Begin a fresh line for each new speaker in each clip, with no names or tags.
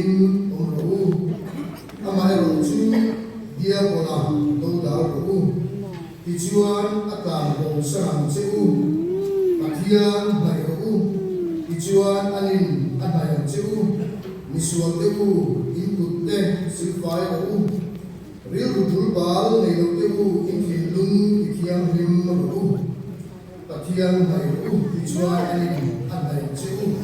in omru amai ro chu dia bola do da ro tichuan atang ro sang cheu pathian mai ro tichuan anin anai cheu misual te u input te silfai ro real rudul bal nei lo te u in lung ithiam lim ro pathian mai ro tichuan anin anai cheu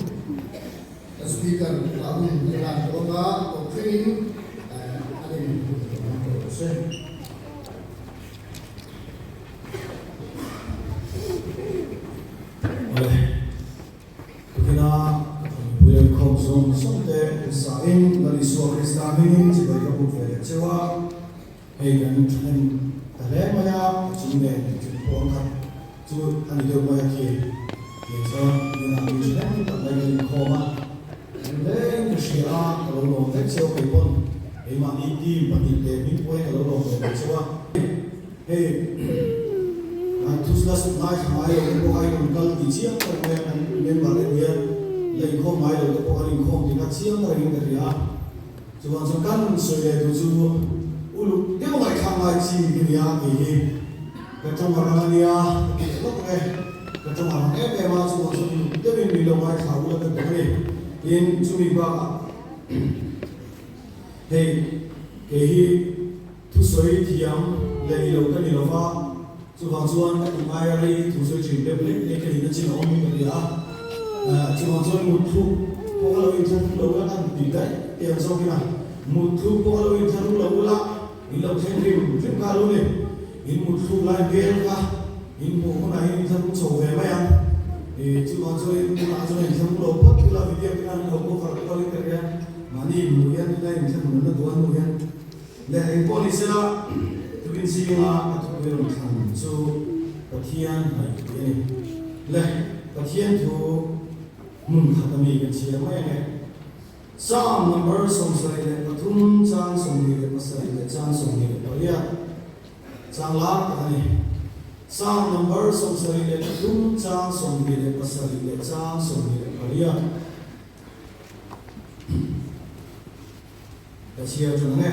speaker Rahul Iran Boga for training and welcome some something sa in Malaysia Islamic sebagai kabupaten Jawa dengan tale maya cuma orang tu anido maya ki so dengan bijinan tak lagi koma Leng Syia kalau nak cakap pun, memang ini bagi demi poin kalau nak cakap. Teruslah naik mai untuk poin kalau dicium kalau memang dia lengkau mai untuk poin lengkau tidak cium lagi dia. Cuma sekarang saya tu ulu dia mai kamai cium dia ini. Kecemaran dia, kecemaran memang cuma dia bila mai tahu lah tu in Jumiba kehi tu soi tiam lei lo kan ilova chuang chuan mai ri tu soi chin de ble le kehi na chin om mi ya chuang chuan muthu po lo in thang lo la kan ti dai tiang so kina muthu po lo in thang lo la in lo theng rim theng ka lo ne in muthu lai bel ka in mo ko na in thang so ve ma yang chuang chuan in na chuan in thang lo pat la video kan lo ko far ko le kerja mani muyan la in thang lo duan muyan le in police la tu bin si ma atu be ro thang so pathian hai ne le pathian tu mun khatami kan chi ma ne Psalm number song sai le pathum chang song ni le pasai le chang song ni le palia chang la ka ni Psalm number song sai le pathum chang song ni le pasai le chang song ni le palia Kasiya tu ne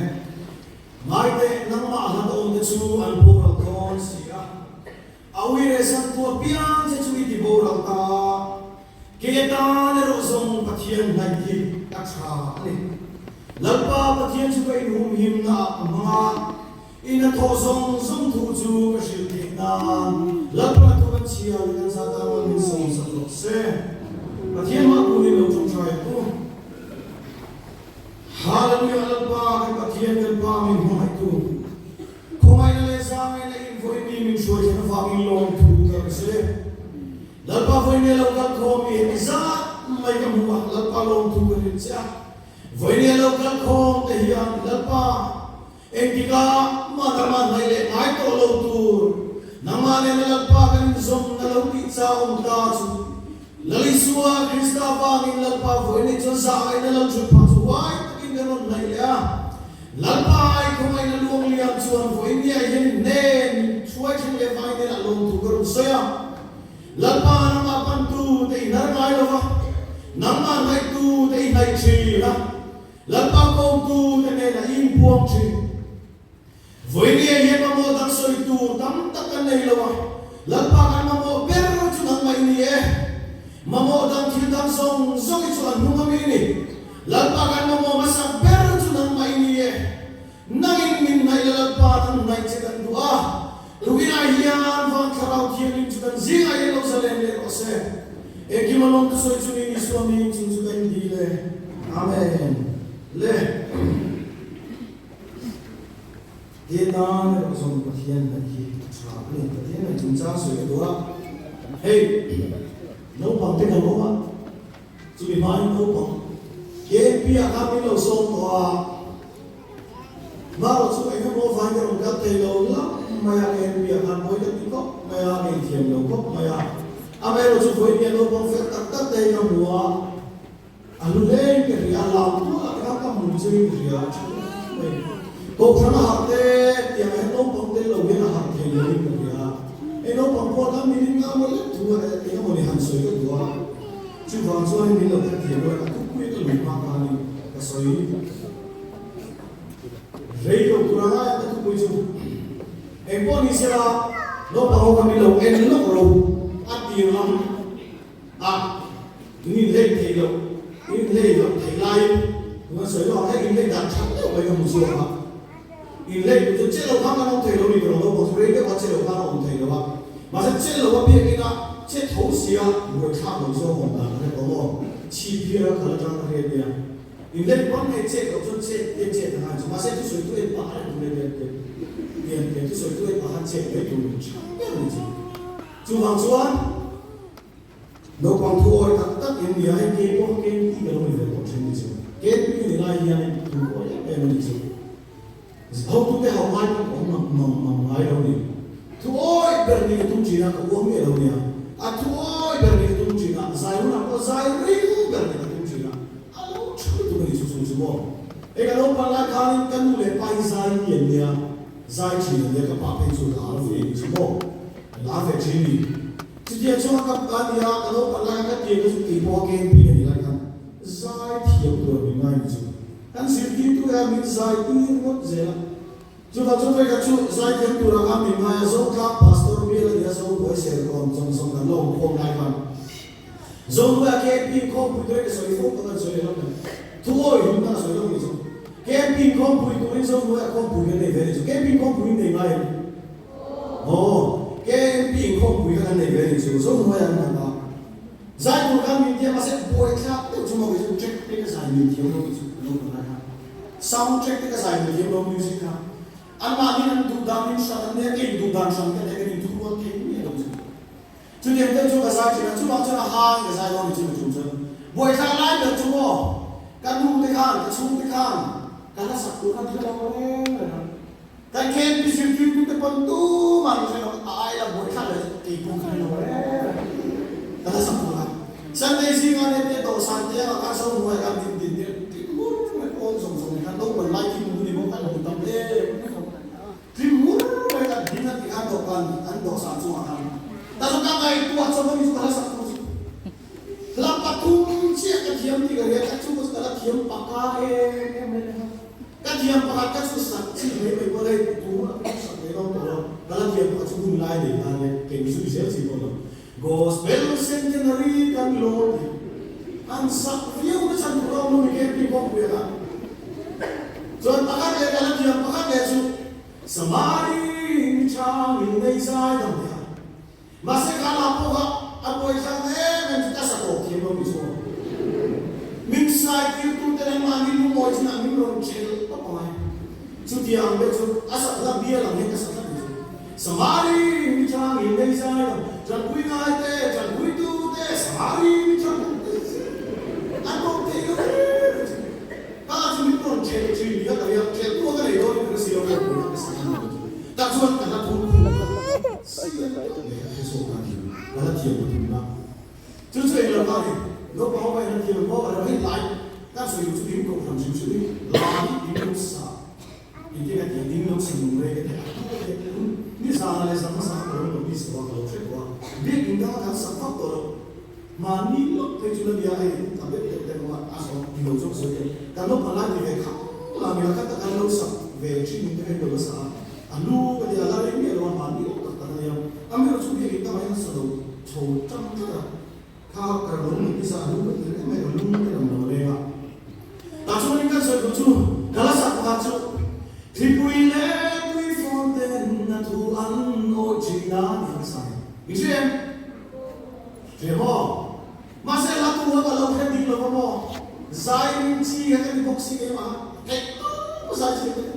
mai te nang ma ha to de chu an bo ra kon sia awi re san tu piang che chu di bo ra ta ke ta ne ro song pathian nai ki ta cha ne lalpa pathian chu kai hum him na ma ina tho song song thu chu ka shil ki na lalpa to kan chia kan sa ta wa min song sa lo se pathian ma ku ni lo chung chai tu Hallelujah lalpa ke pathian lalpa min hum tu khomai le sang le in voi mi min shoi na fa min long thu ka se lalpa voi ne lo ka khom mi za mai ka mu lalpa long thu ka rin cha voi ne lo ka khom te hian lalpa engika ma ta ma nai le ai to lo tu na ma ne lalpa kan zom na lo ti cha om ta chu lali suwa krista pa min lalpa voi ne cho sa ai na lo chu pa chu wai takin ne non nai le lalpa ai khomai na luang liam chuan voi ni ai hen nen chuai chin le vai ne la long tu ka ru sa ya lalpa na ma pan tu te nar ngai lo va nam ma ngai tu te nai chi la lalpa ko tu te ne la im puang chi voi ni ai ma mo dang soi tu tam tak kan nei lo va lalpa kan ma mo ber chu nang mai ni e ma mo dang thil dang song song chu an nu ma mi ni lalpa kan ma mo ma sa ber chu nang mai ni e nangin min nai lalpa tan nai che kan du a Rugina hian van kharau thian in chukan zinga ye lo salen le ose e kimalong tu soi chuni ni swami chin chukan di le amen le Ketan ro song pathian na ki cha ne pathian na chung cha soi do hey no pang te kan ba chu bi mai no pang ke pi a ka mi lo song to a ma lo chu ai mo vai ro ga te lo la maya en bia kan boy ta ti ko maya en thiam lo ko maya a me lo chu boy ni lo pang fe tak tak te no mua alu le ke ri ala tu la ka ka mu che ri ya ko khana ha te ti a no pang te lo ge na ha te lo ni ke ya e no pang ko ta mi ni nga mo le tu e mo ni han so yo tu a chu van so ni lo ta ti lo ka tu ku to lu ma ka ni kasoi radio kuranga ya tu buju empon isela no paho kami lo en lo ro ati lam ini le thelo in le lo thailai ma soi lo ha in le dan chak lo bai ka musu ha in le tu che lo khang no thelo ni ro lo bo radio ba che lo khang no thelo ba ma se che lo ba bi ki na che thou sia wo kha mo so ho da ne ko lo chi pi ra ka jang re dia in le bon ne che ko chon che ye che da ha ma se tu soi tu e pa ha tu le de tu soi tu e pa ha che le tu cha ne ni ji chu hang chuan no kwang thu oi tak tak in dia hai ke ko ke ti ga lo ni ve ko chen ni ji ke pi ni lai ya ni tu ko ya e ni ji how tu te how mai ko ma mai lo ni tu oi ber ni tu ji na ko me lo ni a tu oi ber ni tu ji na sai na ko sai ri ber ni tu ji na a lo chu tu ni su su mo e ga lo pa la kha ni kan nu le pai sai yen ni a sai chi ni ka pa pe chu da lo ve ni mo la ve chi ni ti dia chu ka ka dia ka lo pa la ka ti ko su ti po ke pi ni la ka sai ti yo do ni mai chu kan si ti tu ya mi sai ti mo ze la chu ka chu ka chu sai ti tu ra ka mi mai zo ka pastor bi la dia zo ko se ko song song ka lo ko nai ka zo ba ke pi ko pu de so i fo ka zo le la tu oi hu na so lo ni zo ke pi ko pu tu ni zo mo ko pu ke ne ve ni zo ke pi ko pu ni mai ke pi ko pu ka ne ve ni zo zo mo ya na ba zai tu ka mi dia ma se boy kha tu chu mo ke check ke ka sai mi ti lo lo na ka sound check ke ka sai mi ti lo music ka an ma ni nan du dan ni sha ne ke du dan sha ke ne ke ni du ko ke ni lo chu chu ne te chu ka sai chi na chu ma chu na ha ke sai lo ni chu chu chu boy kha lai de chu mo ka du te khan ka chu te khan ka la sa tu ka ti lo ne ka ke pi si ti tu te pon tu ma ni lo ai la boy kha le ti pu ka lo ne ka la sa tu ka Sunday sing on it to Sunday ka so mo ka din ti mo me ko song song ka do mo lai ti mo ni mo ka lo tam le ti mo ka din na ti ka do kan an do sa chu ka ta so ka kai tu sa mo ni ka sa tu la pa tu chi ka thiam ti ka ka chu ko ka thiam pa ka me ka thiam pa ka chu sa chi me me mo le tu ma sa le lo to ka la thiam pa chu ni lai de ta le ke ni su se si ko Gospel centenary kan Lord ang sakriyo na sa turo mo ni Kevin Bongwela so pakat le kalat yang pakat le su samaring changin nei sai dam ya mase kala po ka apoy sa men ta sa ko ke mo biso min sai ti tu te ma ni mo na min ron chel pa pa su ti ang be su asa la bia la ne ka sa samaring changin nei sai Jan kui ngai te, jan kui tu te, sahari mi jan te. Ano te yo? Kala tu mi pon che che mi ya ya che tu ka le do ni si yo ko ko sa. Ta chu ka na tu. Si ya to ne ke so ka ni. Wala ti yo tu na. Tu chu le la ni. No pa ba na ti yo ko ba ni lai. Ta so yo tu ni ko from chu chu ni. La ni ni sa. Ni te ka ti ni no sin re ke te. Ni sa na le sa ma sa ko no ni sa wa ko che ko. Big inda kan sakwa to mani lo te chula dia ai tabe te no aso di lo so so ke kan lo pala ni ve kha la mi ka ta kan lo sa ve chi ni te lo sa alu ka dia la ni lo mani lo ta ta ya ami lo chu ke ta mai sa lo cho chang ta ka ka lo ni sa alu ka te me lo lu ke lo le ga ta chu ni ka sa lo chu kala sa ka chu tripui le tui fonten na tu an o chi na ni sa Isem, Jemo, masih laku apa lalu kita di luar mo, zain si kita di boxing ke mana, zain si kita,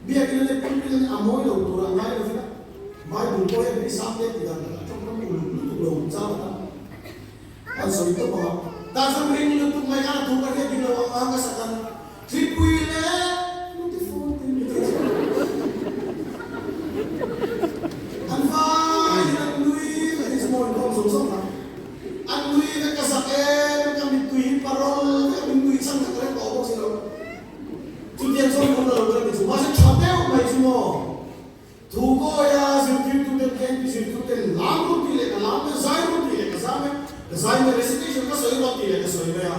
biar kita lepun kita amoy lalu turun lain lalu kita, mai buku yang di sampai tidak ada, cuma untuk lalu jauh, kan so itu mo, tak sampai ini untuk mereka tukar dia di luar angka sekarang, tripuile, nanti phone ini, Ang lui ka kasake, kami tui parol, kami tui sang kakare ko sino. Tudian so ko lo ko ni masa chote o mai sumo. Tugo ya sinti tu te ken ti sinti te lamu ti le lamu zai ru ti le kasame, zai me recitation ka soi ro ti le ka soi ya.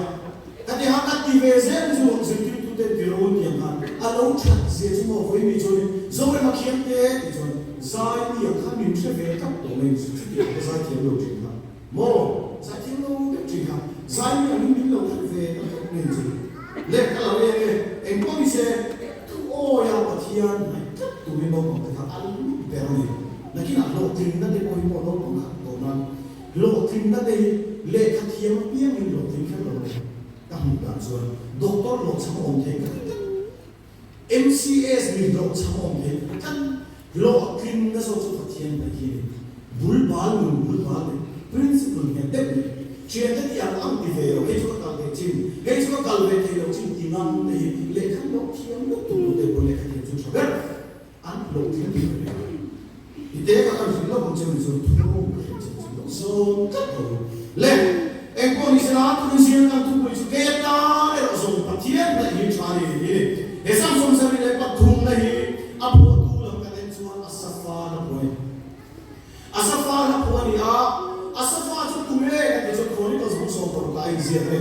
cái thì hàng cái về dễ dù sự tiêu thụ tiền tiêu hồn tiền hàng alo chặt dễ chúng mà với mình rồi rồi mà kiếm thế thì rồi giải nhiều khác mình sẽ về các tổ mình sẽ tiếp cái giải thiếu đầu trình hàng mồ giải thiếu đầu trình hàng giải nhiều mình đầu khác về các mình gì lệ cái là lệ em có đi xe ô ya bát thiên này tụi mình mong cái thằng ăn bèo này là khi nào lộ trình nó để coi một lộ không hẳn tổ năng lộ trình nó để lệ cái thiên biết mình lộ trình khác lộ này các mình cảm rồi doctor lộ sang ông thế cái MCS mình lộ sang ông thế cái lộ trình nó sao cho bát thiên này kia bul bal principle này đẹp chuyện đó thì ăn đi về rồi cái chỗ nào để chim cái chỗ nào về thì lộ trình thì ngon thì lệ khăn lộ thiên nó tụi để bol lệ khăn thiên cho biết ăn lộ thiên đi về thì thế các anh chị nó cũng chơi rồi thu so tất cả lên em có đi xem nào tôi xem nào tôi cũng cái đó để rồi bắt thiên là hiện trạng này để sang xong sau này bắt thùng này áp bộ tu làm cái đến chuan asafa là bôi asafa cho tụi mình cái cho Chronicles book so for cái gì vậy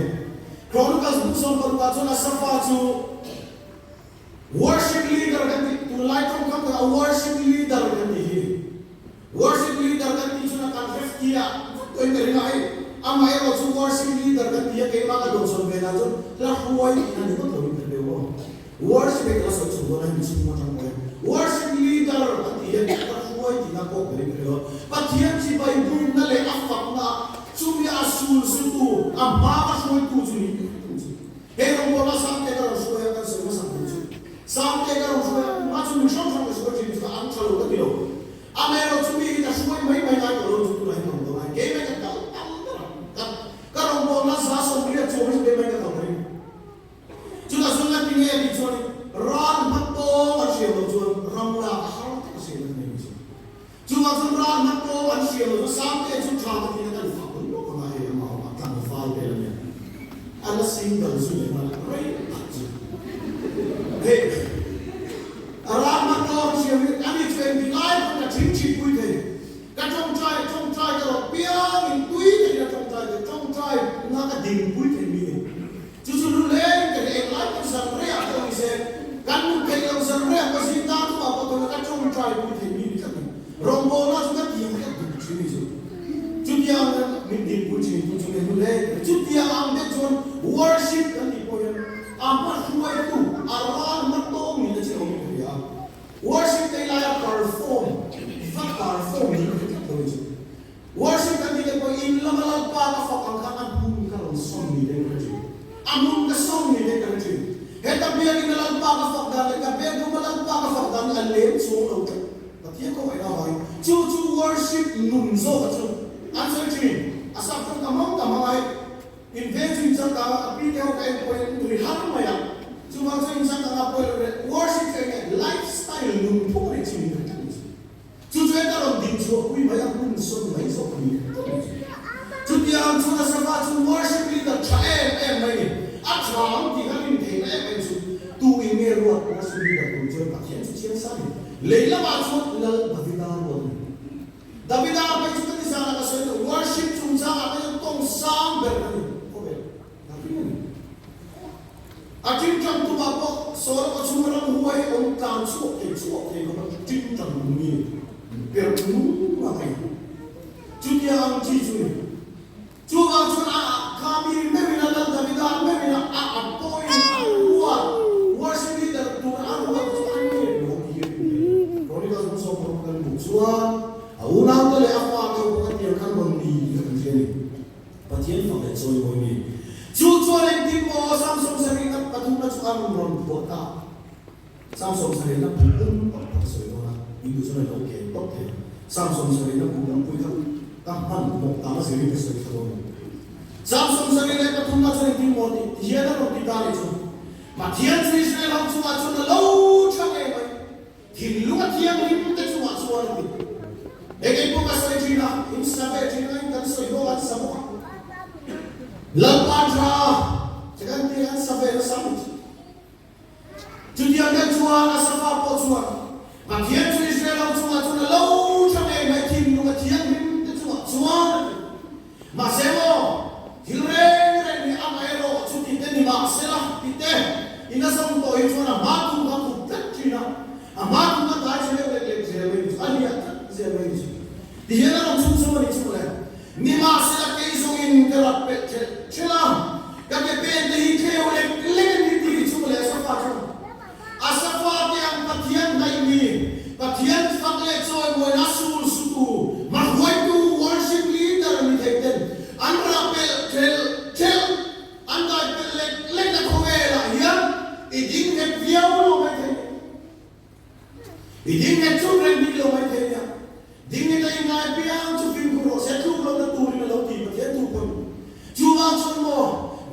Chronicles book so for cái cho asafa cho worship leader cái tu light from come the worship leader cái worship leader kan ti chuna kan ref kia tôi người này am ai lo chu worship leader kan ti ke ma ka don son ve na chu la huai na ni ko thori ke dewo worship ke so chu bona ni chu ma thang worship leader kan ti ke ka huai ti na ko ke ke pa thiam chi bai bu na le afak na chu mi asul su tu am ba ka huai tu chu ni he ro bola sam ke ka ro huai ka so ma sam chu sam ke ka ro huai ma chu mi shom shom so chi ka am chalo ka dio amero chumi kita semua mai na kalau tu lain orang lain game ka ka rong bo na sa so bia chu mai be mai ka thori chu ta sunga pinge bi chu ran mat to a sia lo chu ram la ha ta sia lo ni chu ma chu ran mat to a sia lo sam te chu tha ta ni ka fa ko lo ka ai ma ma ta fa be ni ala single su le ma rai hey Arama to sia ni ani chen bi lai ko ta chin chi pui the ka trong trai ka ro pia in tui te ka trong trai na ka ding pui the mi chu chu lu le ka e lai ko sa re a ko se kan mu ke lo sa re ko si ta tu pa ko ka trong trai pui the mi ka ni rong bo na chu ka ti ka du chi ni chu dia min ding pui chi tu chu lu le chu dia am de chon worship kan ni ko yan amma shuai tu aran ma to mi na chi ro mi worship they like perform ni worship kan dia ko in lamalal pa ka fa kan kan bum ka ron song ni de ka ji amun ka song ni de ka ji heta bia ni malal pa ka fa da ka be do malal pa ka fa da ni alem so no ka patia ko ai na hai chu worship nun zo ka chu answer ji asap ka mai in vejin sa ka api ke ho ka ko tu ri har ma ya chu ma sa insan ka po worship ke lifestyle nun po ri chi ni chu ta ron din chu kui ma ya kun so mai so ni chu dia chu na sa fa chu worship ni da cha em mai ni a chang ti ka min the na em chu tu i me ro worship ni da tu chu pa chen chu chen sa ni leila ma chu la bavida ro davida pa chu ni sa na so worship chu sa ka tong sam ber ni ko be akin jam tu ba po so ko chu ra huai on kan chu ke ko tin jam ni per nu ma kai chu dia ang chi chu chu ga chu a kami me mi na da vida me mi na a point wa worship leader tu an wa chu an ni no ki ko ni ga so ko kan bu chuan a una to le a fa ko ka ti kan bon ni kan je ni pa tien fa le so yo ni chu chu le ti mo sam so sa ri na pa tu na chu an ron bo ta sam so sa ri na pu pa so yo na ibu so na okay okay Samsung sari na pulang pui ka han mo tama sari ke sari ko Samsung sari na ka thumma sari ti mo ti ye na ro ti ta le chu ma thian sri sri la chu ma chu na lo cha ke mai thi lu ka thian ni te chu ma chu na ti e ke ko ka sari ti na in sa be ti na kan so yo at sa mo la pa tra chakan ti han sa be sa mo chu ti an da chu na sa fa po chu ma thian sri sri la chu ma chu na lo mà xem không, hiểu đấy, này anh ấy rồi, chú tin tên chela ka ke pen te hi kheu le ni ti chu le sa fa chu asafa te ang pathian nai ni pathian fak le choi mo na sul su tu ma hoi tu worship leader ni theten an ra pel tel an dai pel le na khowela hiam iding het viau lo mai the iding het chu ren ni lo mai the ya ding ni dai ngai piang chu fin ko se chu lo na tu ni lo ti pathian tu pon chu wa chu mo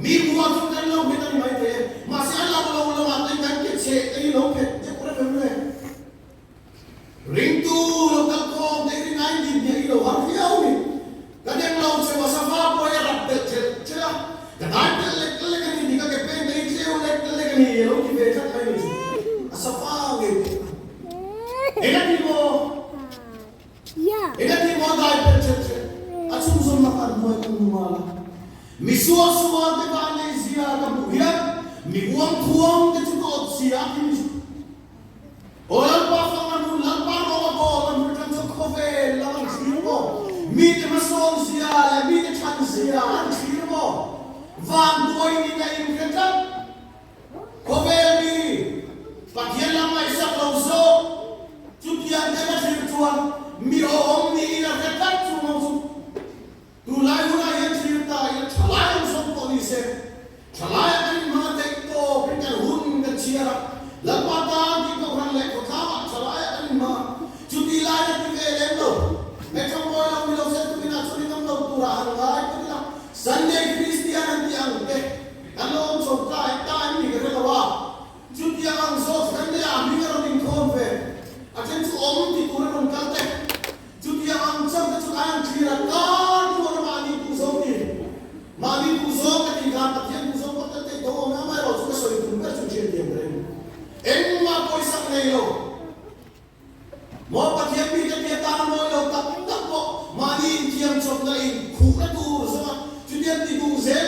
mi buat chu kan lo me tan mai the ma se ala lo ma tan kan ke che ai lo phet te ko re me ring tu lo ka ko te ri nai di ni lo har viau ni ka den lo se wa sa fa po ya rap te che la ka dai te le ka ni ka ke pe dei che o le ka ni lo ki ve cha kai ni asa fa ge ena ti mo ena ti mo dai pe che asum som na ka mo ku mala mi suwa te ba nei sia ka bu ya mi buang thuang te chu ko sia ki mi orang pa fa man lan pa ro ko man kan so ko ve la man si mo mi te ma so sia la mi te chan sia an si mo van doi ni na in kan ta ko ve mi pa kia la mai sa lo so chu kia te ma si chuan mi o om ni na ka ta chu mo tu lai hu na yan si ta ya chalai so ko ni se chalai kan ma te to kan hun ka chia la pa ta ki ko ran le ko tha ma chalai kan ma chu ti lai na ti ve le to me chong mo lo mi lo se tu na chu ni kam lo tu ra han lai ko la Sunday Christian an ti ang te alom so ta ni ka re wa chu ti ang so kan le a mi ka ro din khom ve a chen chu om ti tu ra ron kal te chu ti ang cham ta chu ang chi ra ka mani tu zo ka ti ga pathian tu zo ko te do na mai ro chu ka so tu ka chu chen tiam re en ma poi sak nei lo mo pathian mi ka te ta mo lo ta ko mani tiam chom na in khu ka tu zo chu tiam ti tu ze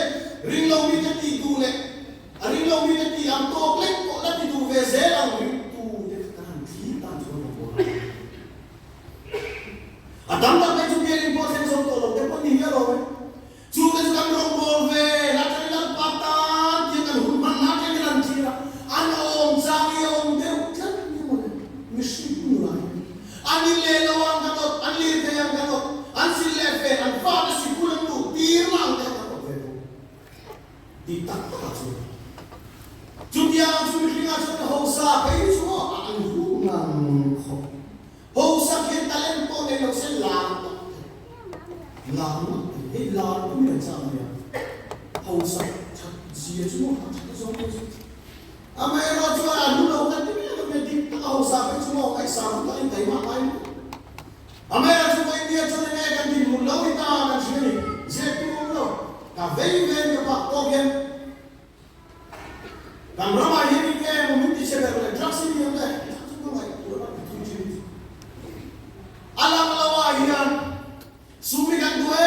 ring lo mi ka ti tu le ring lo mi ka ti am to le ko la ti tu ve ze la mi tu de ta ti ta chu ko adam da chu ke ri po sen so to lo te po ni ya lo Juga kan rombol ve, nak kenal patah, dia kan human nak kenal cira. Ano om sami om deu kan ni mana, mesti mulai. Ani lelo ang katot, ani lete ang katot, an si lefe, an fada si kulang tu, tirang dia katot ve. Ditak tak tu. Judia cumi kena cuma hausa, kayu cuma an human kho. Hausa kita talento ni lo selam, lama. Hey, Lord, tu ni macam ni. Hausa, sia semua, cakap semua. Amai roh cuma anu lau kan ni, ni di hausa kan semua kai sama kan kai makai. Amai roh cuma India cuma ni kan di mulau kita kan sini. Zetu mulau, kavei ke pak kogen. Kan ramai ini ke meminti sebelah drugs ini yang dah. Cuma mai tu orang itu jadi. Alam lawahian, sumi kan dua.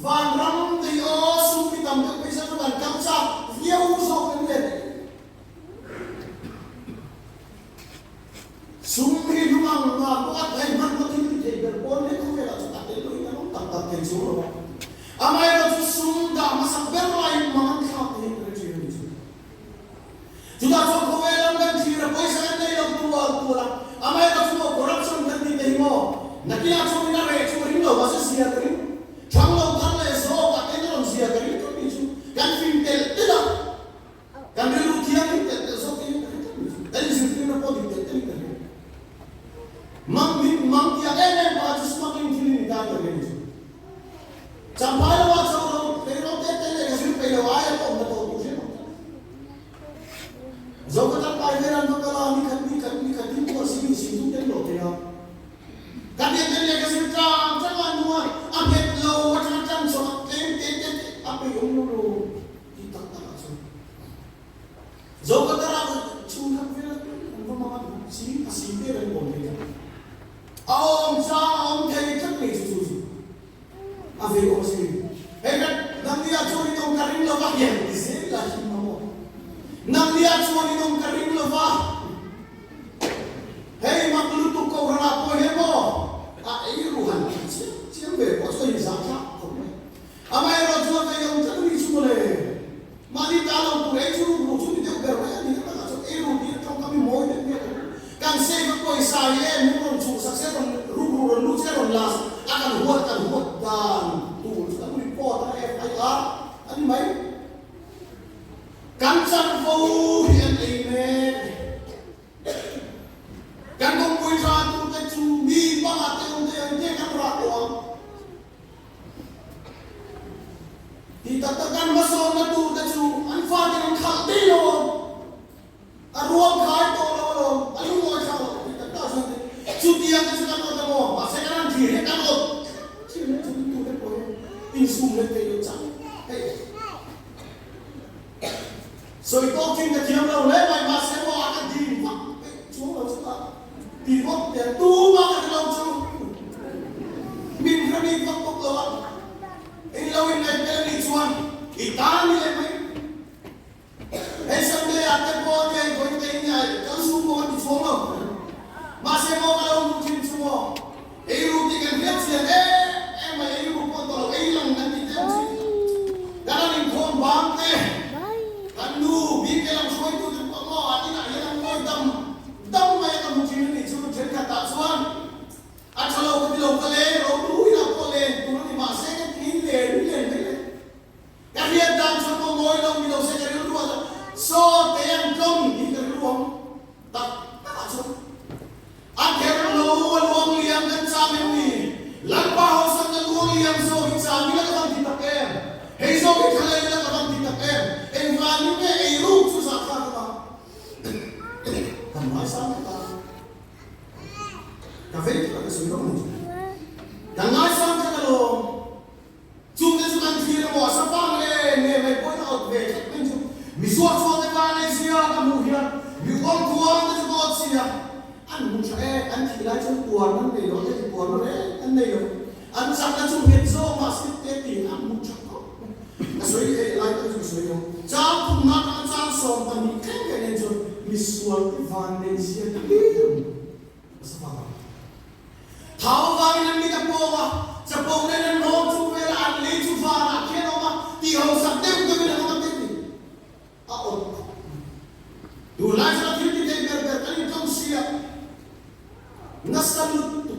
Van ram de yo sumi tam de pesa to ban kam sa dia uso kan le sumi lumang ma ko at ai man ko tin te ber pon le ko la ta te lo ina no tam tam te so ro amai ro sum da masak ber lai man kha te re ji ni juda so ko velam kan ji ra pesa ne yo tu la amai ro so corruption kan ni te mo nakia so ni na re so ri lo ba se sia kri Changlo kan le so ka kenron sia kari to ni su kan fin tel tela kan ru thia ni tel so ki tel su ki na po di tel tel mang kia ene pa ju smoking thili ni ta ko ni su champal wa so ro te ro te tel le su pe lo ai ko na to tu se no zo ka ta pai veran to kala ni kan ni ko si tu tel lo te ya kan ye tel le ka su ta wa nuwa abet lo macam-macam so apa yang lo kita tak so zoga tara cuma vela apa mama si dia orang boleh om sa om thei chắc ni su ave o si kan nam dia chori tong karing lo ba yen se la si mamo nam dia chori tong karing lo ba hey maklutu ko rana po hebo a iruhan siang be ko so ni sa ka ko amai anh mấy cắn chân vô hiện ý mê cắn công quy ra tụi cái chú mi ba hạt tụi cái cắn ra của thì ta cắn mà xong là tụi cái chú anh pha cái anh khẳng đi rồi anh ruộng khai tổ rồi anh ngồi sao thì ta ta xong chú tiền cái chú cắn ra mò mà sẽ cắn gì hết cắn rồi chứ nó chú tụi cái rồi in sum lên tay nó chẳng rồi có kinh cái kiếm đâu lấy mày mà sẽ bỏ cái gì vắt chú đâu chú ta thì vắt để tu mà cái đâu chú mình phải đi vắt bốc rồi anh lâu anh này cái đi chuan Italy này mấy hay sang đây ăn cái bò này có cái này cái su có đi chuan đâu mà sẽ bỏ cái đâu chú chú ấy luôn thì cái việc gì em mà ấy luôn con tao ấy lòng cái gì thế cái đó mình không bán thế Anu, bikin orang suai tu tu mau hati nak yang mau dam mai kan mungkin ni cuma cerita tak suan. Acalau kau bilang kale, rodu ina kale, tu ni masa kan ni le. Kan dia dam semua mau dam bilang saya cari dua tu. So tiang jom ni cari dua. Tak so. Akhir luang liam kan sama ni. Lampa hosan kan luang liam so sama ni kan kita kem. Hei so kita kale kan kita kem. Ini ni iru susah kan? Kamu asal kan? Kafe kita kesulitan ni. Yang asal kan kalau cuma kan kira mau asal ni pun out bed. Misuat suatu kan ni siapa kamu hian? Miuang tuan tu juga siapa? Anu saya kira cuma tuan ni loh, jadi tuan ni loh. Anu sangat cuma hitso masih teti anu cakap. Kasoi lai tu kasoi yo. Jauh pun nak jauh som pani kan ni jo misual Indonesia ni. Asal tahu bagaimana ni kapowa. Sepuluh ni nom tu bela anli tu fana kena ma tiho sabde tu bela nama teti. Oh. Dulu saya kira kita berkali kali siap. Nasalut tu.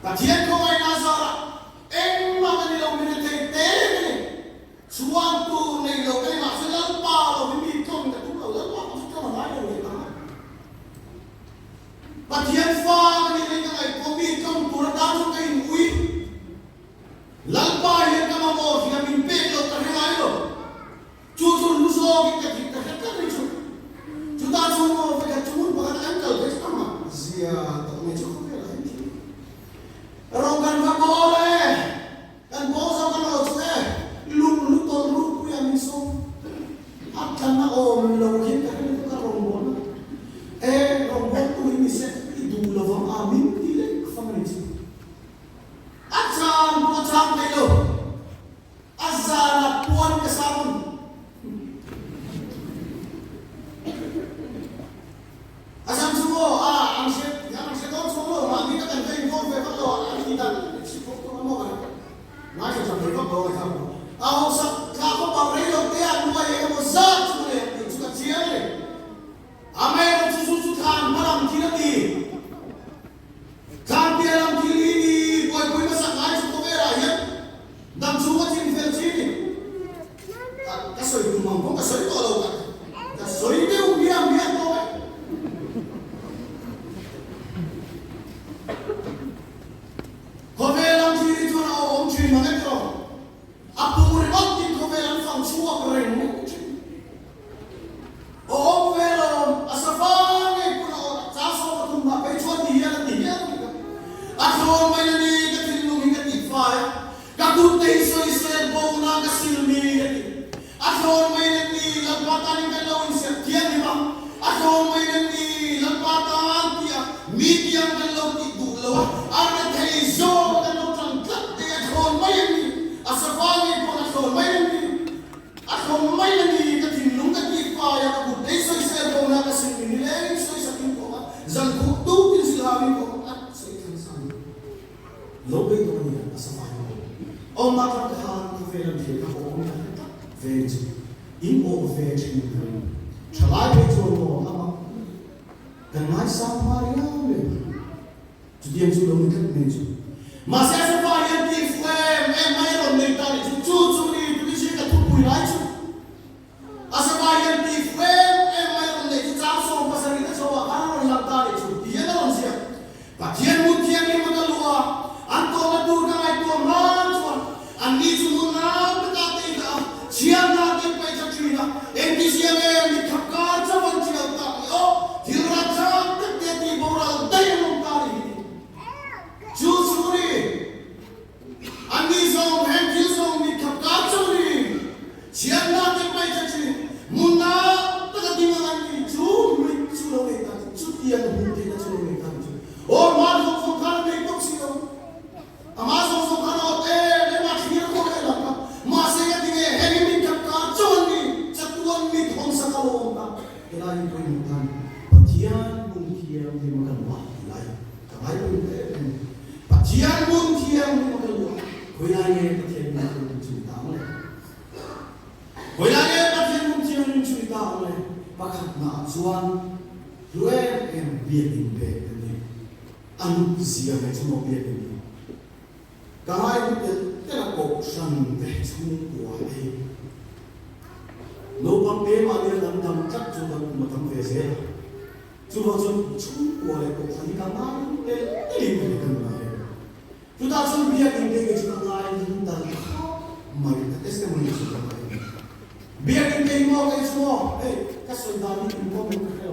Kajian kau main Nazara. Emang ni lo mina tete suatu ni lo kali masih lampa lo mimi tong tak tu lo lampa masih kau mana ni kan? Bagian far ni ni kan mimi tong pura dah kai mui lampa yang kau mau dia mimpi lo terhai lo cucu luso kita ni cucu kita cuma pakai cuma pakai angkel guys sama zia tak ni cukup lah ini ronggan tak boleh dan bosa kalau saya lu yang miso akan nak melakukan itu kan rombon rombon tu ini saya itu lawan amin tidak kafan itu acan itu azan puan kesarun asam semua angset yang tahu semua kita kan kain kau kalau kita Nãy giờ thấy có đồ hay không? Ông sao có bảo đấy đầu tiên mua cái một giấc chú này chú cả chia này. Mẹ chú than mà làm gì đó đi? Than bia làm gì đi? Quay mà sáng ngày chú có về lại hết. Đâm chú có chim phèn chi đi. Cái sợi tụi mong không cái sợi to đâu cả. Cái sợi đều miếng thôi. Có về làm gì đi chú nào ông chuyện mà cái đó. Aku muriot din ko velan fang suwa keren. Oh velan asafang e puno saso patumba pe chuan dia. Ako may ni katinung hingat ifay. Kakut te iso bo na kasilmi ngati. Ako may ni lampatan ng kalawin siya tiyan di ba? Ako may ni lampatan tiya medium kalaw ti dulaw. Ang kaizo kalaw tangkat te ako may ni asafang Ako may nani katinung katipa ya kabutay so isero na kasi nilay so isakin ko ka zangkuk tu tin silawin ko at sa ikan saan lobay ko niya asafang ko o makakahan ko velan hiya ko o nakita veji in o veji ni kari chalay vejo mo ama kanay sa mariame judiyan sulong ikat mejo masya asafang yan ti flame mayroon Ani sumuna bekate ka siang na ke pai chachina enti siang ni thakar chawan chiau ta o thira chak te ti boral dai mong tari chu suri ani so hen chu so ni thakar churi siang na ke pai chachina muna ta ti ngani chu mi chu lo ne ta chu ti an hu te chu lo ne ta o ma so khar ne tok si o ama so khar o te Ilahi ko yung tan, patiyan mong kiyang di magalwa, ilahi. Kamay ko yung tayo. Patiyan mong kiyang di magalwa. Kuilahi patiyan mong kiyang sulita mo le. Kuilahi patiyan mong kiyang yung sulita mo le. Pakat na atsuan, luer en biyakin be. Ano siya na ito mo biyakin be. Kamay ko telakok siyang behitsong kuwai. No pang tema dia dalam cak juga macam biasa. Cuma chung kuat itu kali kamar ini kan. Sudah sun biar ini juga lain dan mari kita tes kemudian sudah lain. Biar ini mau kayak semua. Kasih dari info mereka.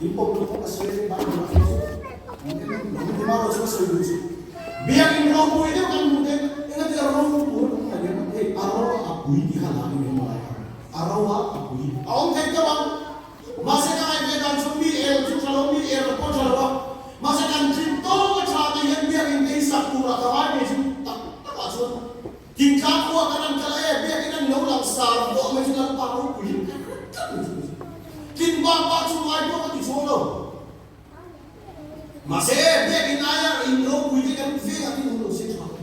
Info mereka kasih banyak mungkin mau sesuai dulu. Biar ini rompu itu kan mungkin ingat ya rompu ada arwah aku di halaman yang mulai. Arawa akui. Aong kay kawang masa kan ay kan sumbi kalau mi po chalawa masa kan cinto ka chata yan biar hindi sakura kawai ni tak aso tingka ko kan kalaya biar inan no lang sa do may sunan pa ko kuyin tin ba pa chuai ko ka tisono masa biar inaya inno kuyi kan fi atin no se chata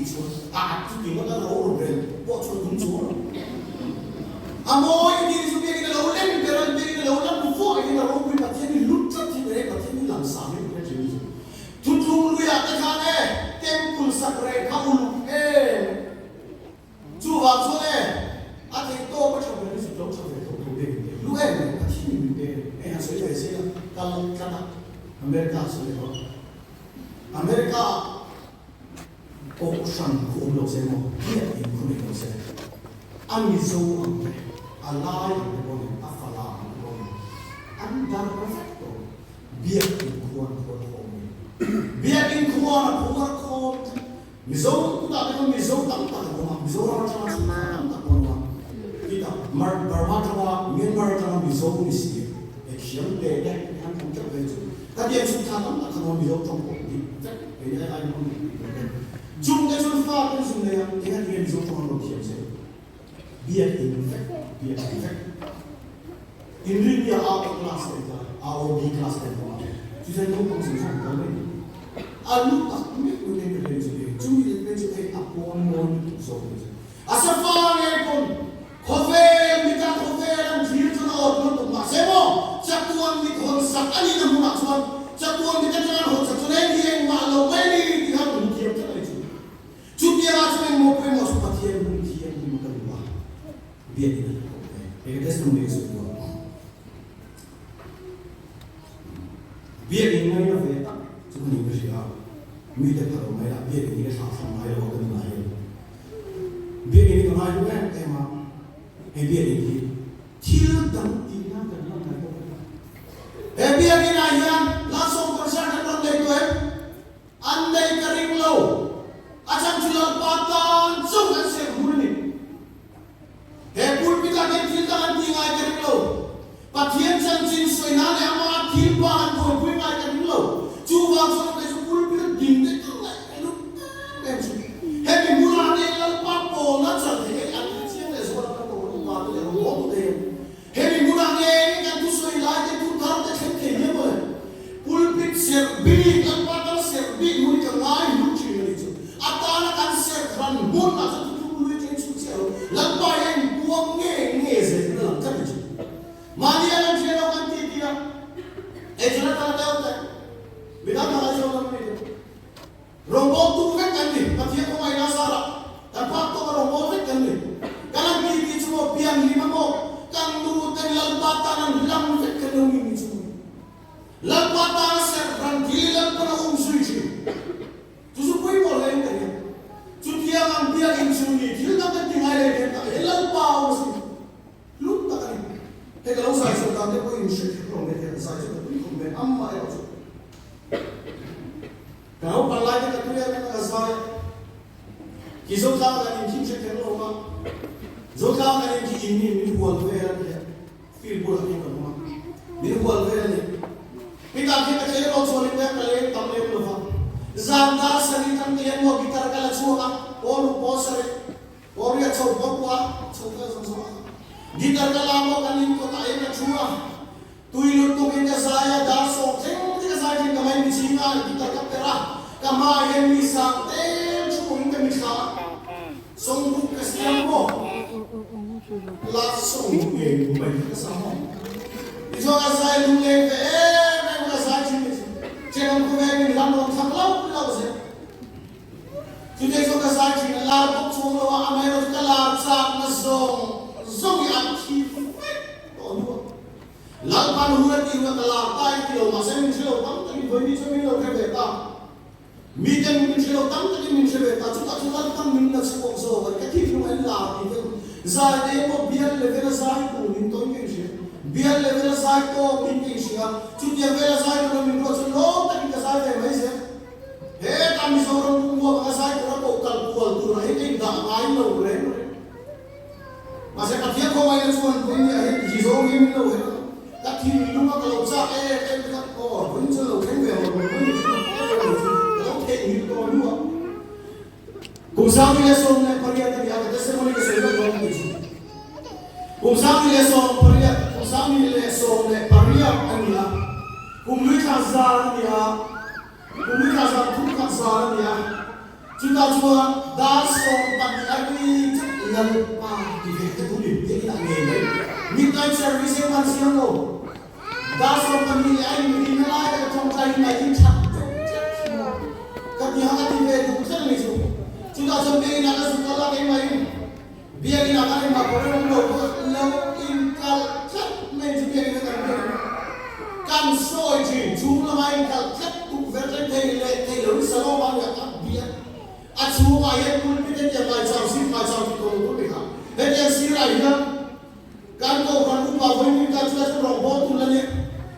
so tu tinga na ro ren po chu dum so Amo ini disebut kita laulan, beran kita laulan bufo, kita lalu kita tiada lucut kita tiada langsam kita jadi. Tutung lu ya tekane, tempul sakre kaulu Cuba sore, ada itu macam mana sih jauh sampai itu deh. Lu ini deh, hasil hasil kalau kata Amerika hasil Amerika ocean kulo semo, dia kulo semo. Amizo alai con afala con andar perfecto biar kuan mizo tak ada mizo tak rumah mizo orang sama tak rumah kita bermacam Myanmar sama mizo misi action beda kan macam itu tadi yang sudah tak sama mizo campur ini ada pun jumlah sulfa kan sudah yang dengan mizo campur dia biar perfect. Ini dia awal kelas kita, awal di kelas kita. Jadi kita kongsi sama kalian. Alu tak punya kerja jadi, cuma kerja apapun so. Asal faham pun, minta dan dia tu nak orang tu masemo. Catuan di konsak ani namun catuan, catuan kita jangan catuan ini yang malu ini dia mungkin kita itu. Cuma dia macam mau pergi masuk patian mungkin makan buah. Biar kita. Kita semua semua. Biar ini yang kita cuma ni bersih. Mungkin kalau mereka biar ini sama mereka orang lain. Biar ini orang lain tema. Biar ini tidak tinggal dalam mereka. Biar ini ayam langsung persiapan dalam itu. Andai kering low, acam jual patan, sungai sebulni. Pul kita kita tinggal kering low. Patian janjin soinan yang amat timbangan pun tinggal kering low. Cuba soal pul kita dinding tu lah. Hei mula ni lepas pola jadi anak siang ni sekolah kan orang tua tu yang orang tu. Hei mula ni kan tu soinan tu tar tu kena boleh. Pulpit serbi lepas tu serbi mula kenai lucu ni tu. Atau kan serban mun atau tu mula jadi suci. Lepas yang buang ni sebenarnya kan tu. Mari anak dia orang tiada. Jangan tahu tak. Bila nak ajar orang ni. Rombong tu kan ni, patian kau main asara. Tanpa tu rombong kan ni. Kalau kita cuma piang lima mo, kan tu terlalu batanan hilang kan ni cuma. Lepas serban gila pun suci. Tu supaya boleh kan ya. Cuti yang ang biya insuni til na kan tingay le ta helal pa o si lut ta kan he kalau sai so ta de ko inshi ko me he sai so ko me amma ya so kau palai ka tu ya ka sai ki zo ka kan in shi ke no ma zo ka kan in ki inni min ko ve ya fil bo ni ko ma min ko ve ni kita kita cari orang soalnya kalian tamu yang lupa zanda sari tam kalian mau gitar kala suka or posare or ya chau bakwa chauka sama gitar kala mau kalian ko tayo na chua tuilut to kinda saya daso sing tinga saya kinda may misinga gitar ka pera kamayan ni sa tem chuo kinda misha song book kasya mo la song ye may kasama iso ka saya lunge Jangan kau ingin lalu samlau pulau se. Jadi suka saji lalu bukti lalu Amerika lalu sak nasong zong yang aktif. Lalu panuhut itu lalu tay kilo masa ini silo tam tadi bagi cumi lalu kereta. Meeting ini silo tam tadi min kereta. Cuta tam minat sepok so. Ketif rumah lalu itu. Zai demo biar level zai tu minton kiri. Biar level zai tu minton kiri. Cuti level zai tu minton kiri. Saya mesem, kami seorang tunggu apa saya kurang kokal kual tu, ini tidak main lah boleh. Masa katia kau main suan punya, jizong ini lah boleh. Tapi minum kalau cak, dekat oh, punya lah boleh boleh. Kalau kayak ini tu dua. Kumsami lesson ni pariat ni ada testimoni keseluruhan orang itu. Kumsami lesson ni pariat ni lah. Kumlui kasar dia. Kami kasar tu kasar dia. Kita cuma daso tapi lagi lupa di dekat tulis dia tidak ngelak. Midnight service yang masih ada. Daso kami lagi ini lagi contoh ini cak. Kami hanya di dekat tulis itu. Kita sampai nak sekolah lagi main. Biar kita akan makan lalu inkal cak main juga kita kan. Kan soy je jumlah main kal cak. Verden Taylor selalu banyak dia. Acu ayat pun kita dia macam itu pun dia. Dan yang sirah ini kan kau kan upah boleh kita sudah robot tu lagi.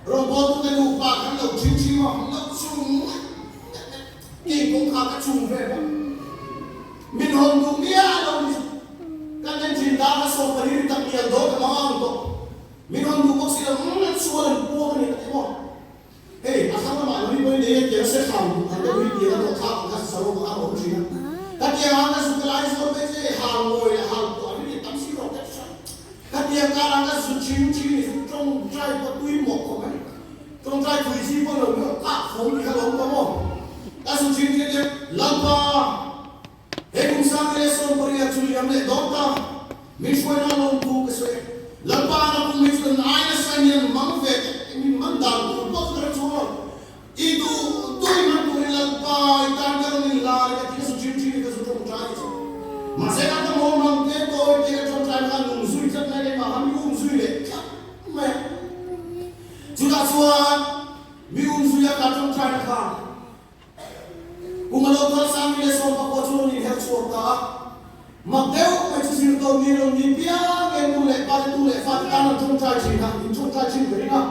Robot tu kan upah kan lau cici mah lau cung. Kau kakak cung berapa? Min hondu dia lau kan yang cinta so pernah tak dia dok mahal tu. Min hondu kau sila suara buah ni tengok. Hey, asal nama ni boleh dia biasa ham, ada dia tu tak nak selalu apa macam ni. Tapi yang anda suka lain so beje ham boleh ham tu, ini tak sih roket sah. Tapi yang anda suci trong trai patui mok kau kan, trong trai tu isi pun lalu tak phone kalau kamu. Tak suci dia lapa. Hey, kumsam ni so beri aculi amle doktor, miswa na long tu keswe. Lapa na pun miswa na ayah sanyan mangvet, ini mandang tu. Itu iman tu lalpa ikan kalau ni lari ketika suci kita sudah mencari. Masa kata mau mangke tu kita mencari kan unsur itu lagi maham unsur le. Meh. Sudah suan mi unsur yang kata mencari kan. Kumalau tersami le sopa kocok ni health sorta. Makdeu macam sirto ni lo ni piang yang mulai pada tu le fatkan untuk mencari kan, untuk mencari berikan.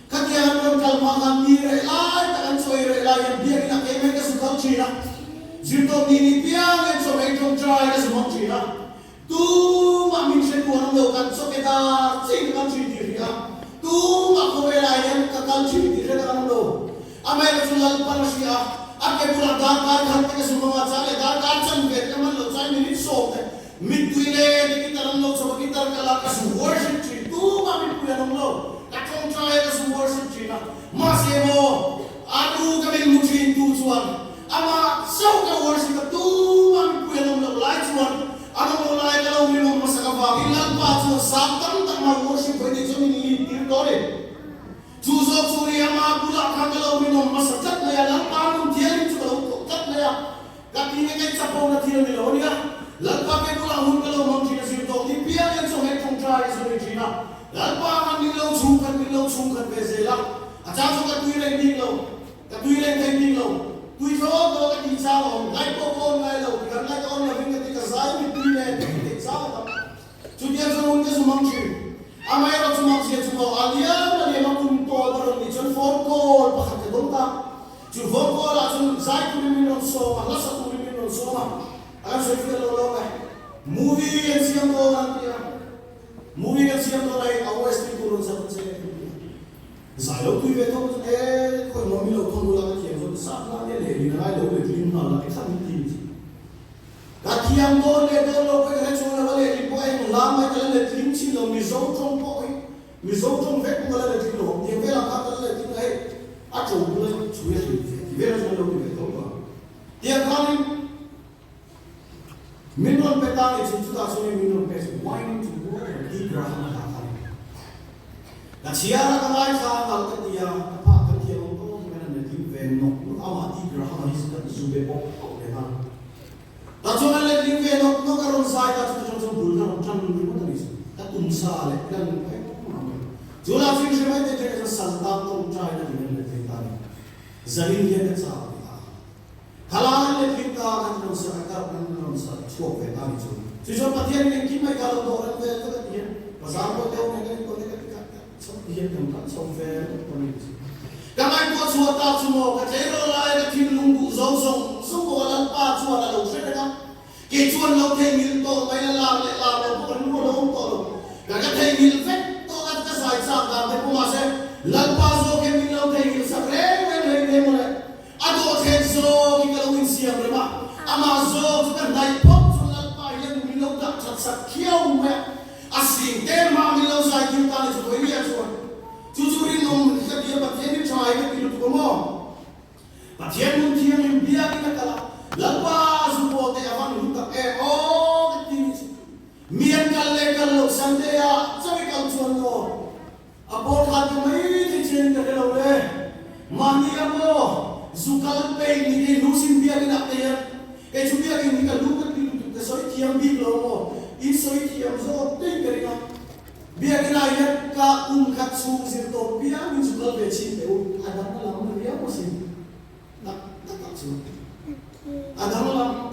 Katihan orang kalau makan ni relai, takkan soal relai yang dia kita kemeh ke suka cina. Zito ni piang yang soal itu try ke semua cina. Tu mamin sebuah orang kan so kita cing kan cina dia. Tu aku relai yang kekal cina dia kan orang. Amai kesulal panasia, aku pulang dakar kan ke semua macam le dakar cember keman lo saya minit sok. Midwile di kita orang so kita kalau ke worship cina. Tu mamin punya orang. Kacung cahaya semua sejina masih mo aduh kami mungkin tu cuan ama sau ka worship tu kami punya nomor lain cuan ada mulai kalau minum masak apa ilang pacu sabtan tak mau worship ini cuma litir dore juzok suri ama pula kalau minum masak cat laya lampang dia itu kalau cat laya kaki ini kan capau na tiang ni loh dia lampang ke pula hun kalau mau cina sirto di piang yang so kacung cahaya sejina lalpa nilaw sungkan bezela aja so katuiren nilaw katuiren kay nilaw tuiso do ka di sao lai po ko ngai lo kan lai on la so Allah sa tuli min so ma akan so fi lo ka movie yang siam do nanti movie yang siam do lai awas ti turun sa se Zalo tu ve to ko no mi lo thong la ka so sa na le ni na lo le tin na la ka tham ti ka kiam do le do lo ko ka so na le ni po ai la ma ka le tin chi lo mi zo trong po mi zo trong ve ko la le tin lo ni ve la ka le tin ai a cho bu le chu ye ti ve la so lo ve to ba dia kan Minron petang itu sudah sudah minron pes wine to water di gerahana hakari. Dan siapa kamai kalau ketia apa ketia untuk mana nanti venok awak di gerahana hisap zube pok lehan. Dan cuma lagi venok no karon saya tu cuma bulgar macam ni mana ni. Tak umsa le dan Jula sih saya tu jadi santak tu cai dan ni nanti tadi. Zalin dia kecah. Kalangan le kita kan terus akar kan terus cukup petang itu. Sejauh patian yang kita kalau orang tu itu kan dia pasal apa dia orang yang kau dekat so dia tempat so fair pun itu. Kamai buat suatu semua kacero lah yang tim lunggu zong semua orang pas suara lalu sedang kecuali lalu tengil tu main lalu bukan lalu tu. Kalau tengil fet tu kan kesai sangat tapi masa lepas tu kemil lalu tengil sakre mulai. Ado kenzo kita lawin siang rema amazo kita naik pop solat payah milau tak cat kiau me asing tema milau saya kita ni cuba ini aja cucurin nom kita dia patian ni cahaya kita pilu tu komo patian mungkin yang biar kita kalah lepas supporte avan luka oh ketini mian kalle kalau santai ya sampai kalau cuan lo apor hati mai dijen kita lalu mani apa Zukal pay ni lusin biar nak tayar. Cuma ini kalau luka itu kesoi tiang bilo, insoi tiang so tenggelam. Biar kita ayat ka kat sungsi to biar zukal becin tu ada malam dia masih nak sih. Ada malam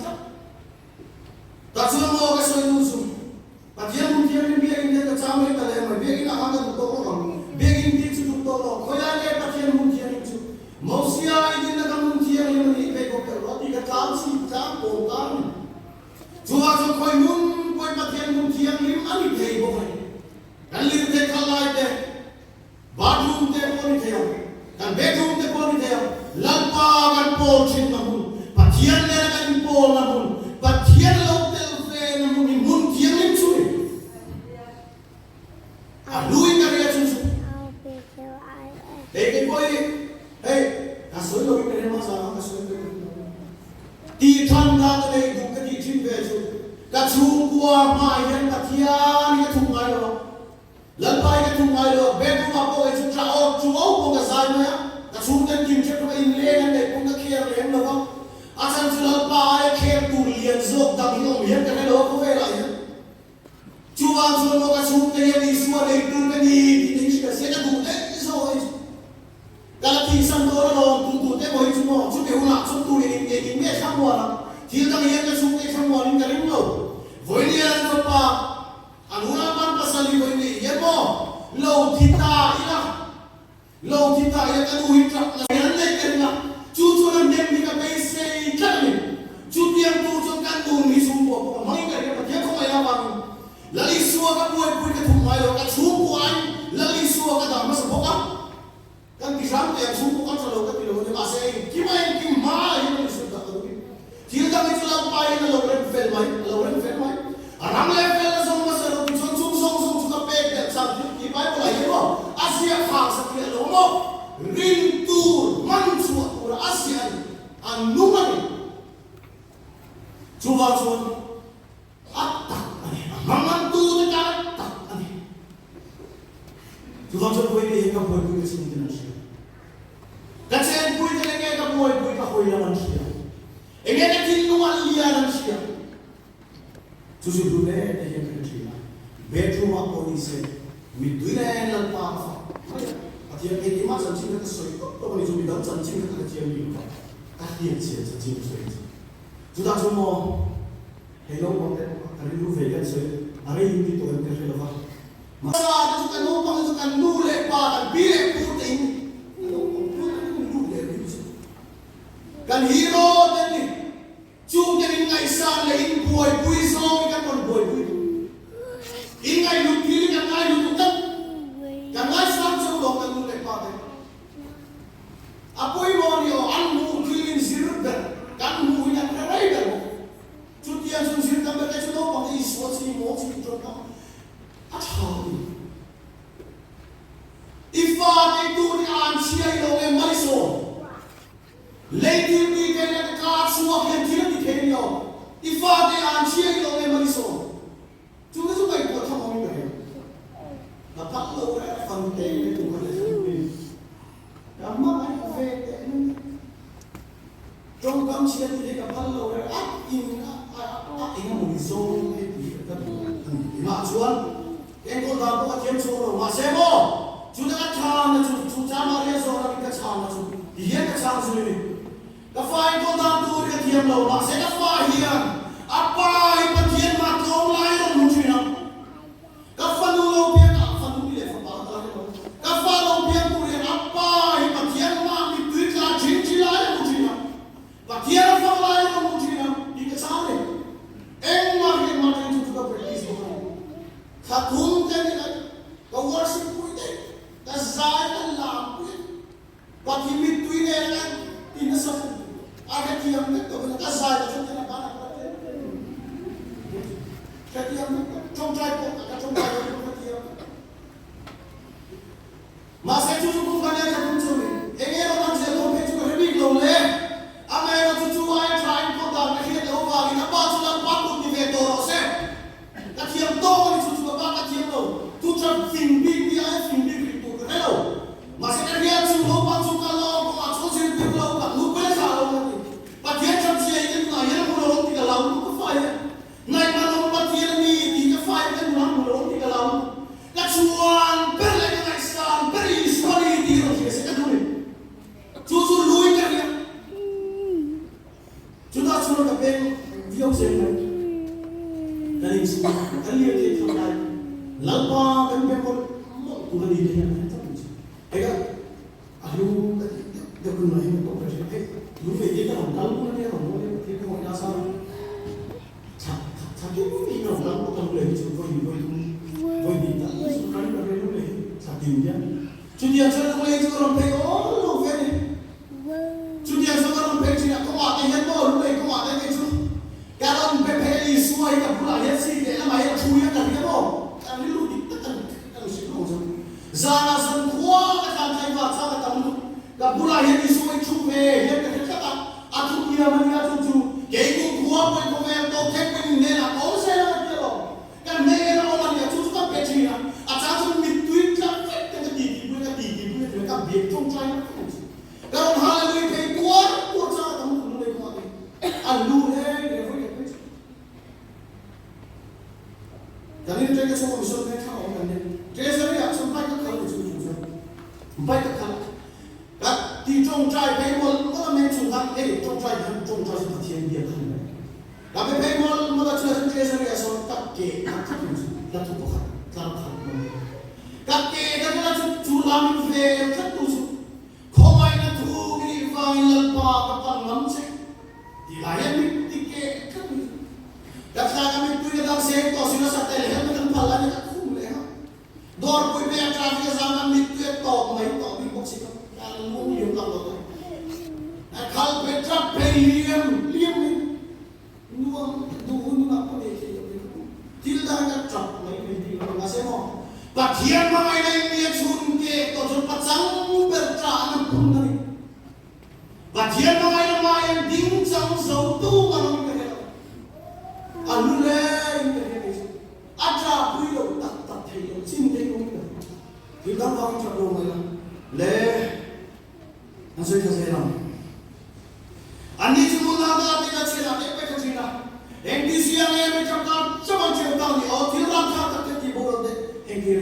tak semua mau kesoi lusun. Patian mungkin biar ini kita camai kalau biar kita angkat tu orang, biar ini cukup tolong. Kau yang dia patian mungkin itu. Mausia ini nak mungkin yang ini bego kerja tiga kalsi campur kan. Cuma koi mun koi patian mungkin lim ani bego kan. Kan lim deh kalai deh, bathroom deh poni deh, kan bedroom deh poni deh. Lampa kan pol cing namun, patian deh kan pol namun, patian hotel fe namun ni mungkin lim curi. Aluin karya cuci. Tapi koi kasoi lo ini masa kasoi lo. Di tanda tu itu kedi cimbeju. Kacung gua main katian itu tunggai lo. Lepai itu tunggai lo. Bedu apa itu cakap cuau pun kesana ya. Kacung dan cimbeju tu ini leh pun kekiar leh lo. Asal sudah lepai kiar tulian zog tapi lo lihat kan lo kau ya. Cuang sudah kacung tu yang isuan itu kan di sini saya tu so itu. Kalau kisah orang tuntut boy semua, sudah unak sudah ini semua orang. Tidak yang semua semua ini dari lo. Boy ni yang apa? Anulah pan pasal boy ni, ya mo. Lo kita ya kan uhitra. Yang lain kerana cucu orang yang kita besi kan ni. Cucu yang cucu kan tu ni semua. Main kerana dia kau yang apa? Lalu suaka boy ketumai lo, ketumpuan. Lalu suaka dah masuk boka. Kan kisah yang suku kan selalu kan tidak boleh masih gimana yang sudah tahu. Tidak itu lampai lalu film. Orang level semua selalu song suka pek sabtu gimana mulai itu Asia khas sekian lomo rintur mansuat orang Asia anuman. Coba atak mantu dekat atak. Coba ini yang boleh kita sini nasi. Dan saya pun tidak ingin kamu boleh kahwin manusia. Ingin ada tinuan liar manusia. Susu dulu yang kerja. Bedroom apa ni se? Midula yang lalpa. Hati yang ini macam cinta kesoi. Kau ni cuma dalam cinta kerja ni. Hati yang cinta kesoi. Sudah semua. Hello, konten. Kali dulu vegan saya. Hari ini tu yang kerja lepas. Masa ada suka numpang suka nule pakan bilek puting. Kan hero tadi đó achau ifa de tu ni an chia lo e mai so lady ni ke na ka suwa ke ti ni ke ni o ifa de an chia lo e mai so chúng nó giúp mình có trong mọi người là bắt đầu ra phần tế để tụi mình sẽ bị cảm ơn anh về trong công chuyện thì cái bắt đầu ra in một số cái gì đó mà chuan em có làm có kiếm số rồi mà xem không chúng ta chạm là chúng ta mà lấy số là cái chạm là chúng hiện cái chạm rồi cái file có làm tôi cái kiếm đâu mà sẽ cái file hiện apa yang bagian makro lain mungkin kafanu lo biar kafanu ni lepas apa kafanu biar mungkin apa yang bagian mak itu kan cinci lain mungkin bagian apa lain mungkin di kesana mak itu juga berisi kakung jadi kau worship punya kazai Allah bagi itu ini kan ini semua ada tiang itu kazai itu jangan apa cái tiêm trong trai của cả trong trai của cái tiêm mà sẽ chú cũng phải là không chú mình anh em đang chơi không biết chú có biết lâu lên anh em nó chú ai trai cũng đang cái hiện đâu vào thì nó bao chú đang bắt buộc đi về tổ đó xem cái tiêm to thì chú có bắt cái tiêm đâu chú chẳng phình đi ai phình đi tổ cái đâu mà sẽ cái hiện chú không bắt chú cả lâu mà chú chơi được lâu cả lúc bây giờ lâu rồi và hiện trong chơi cái này nó muốn lâu thì cả lâu cũng phải này mà nó bắt hiện ni thì cái file cái nó muốn lâu thì cả lâu cái chuan bên lại cái này sang bên đi xoay đi rồi thì sẽ cái đuôi chú lùi cái gì chúng ta chú nó bên video xem này cái này cái liệt thì trong này lăng qua cái bên con tụi nó đi đây là hết cái đó aduh cái con này nó có cái lúc về cái hỏng lăng nó đi hỏng nó thì cái hội ra sao cái gì nó lăng nó không lấy chú voi đi ta chú nói là cái lúc này sao tìm nhá chú tiền cho nó lấy chú còn phải có lúc cái này chú tiền cho nó còn phải chỉ là có mọi cái hết bao lúc này có mọi cái chú cái đó phải phải đi xuôi cả bữa lại hết gì để là mày chui hết cả cái bộ cái lúc đi tất cả cái sự không rồi ra là dân quá cái thằng thầy vào sao cái tầm cả bữa lại hết đi xuôi chú về hết cái các bạn ăn chú kia mà đi ăn chú cái cũng quá với con em tôi thép mình nên là có xe là kia rồi cái này nó là nhà chú các bé chỉ là cha chú mình tuyết ra cái gì với cái việc trong trai nó cái ông hai người thấy quá cha tầm nó đây qua đi ăn luôn đấy để với cái nên trên cái số mình sơn cái thao cái này trên số này số phải các khâu chú phải các khâu các thì trong trai thấy một nó là men chủ thằng trong trai là thiên địa thằng này là cái thấy một nó là chơi trên số này số các kệ các thứ là chú có khăn các kệ các là chú làm về các tu không ai là thu cái vài lần qua các bạn ngắm xem thì lại em đi kệ các cái mình tuy đang xem có sự là sát tay hết mình phải là những cái khung này ha đôi khi bây giờ cái zaman mình tuy tỏ mấy tỏ bị bóc xịt không muốn nhiều lắm rồi khal petra liam mình nuông đủ nó có để gì thì là cái trọc mấy mình đi mà xem không và thiên mai này mình chun ke to chun pachang petra nó cũng này và thiên mai là mai đinh trong dấu tu mà nó cái anh lên acha quý độ tập thầy độ xin thấy không thì các con chọn đồ này lệ anh sẽ cho xem nào anh đi chung là ta đi ra chơi là để phải chơi nào em đi xem em trong ta cho bạn chơi tao thì ở thiếu làm sao ta cái gì bộ đấy em đi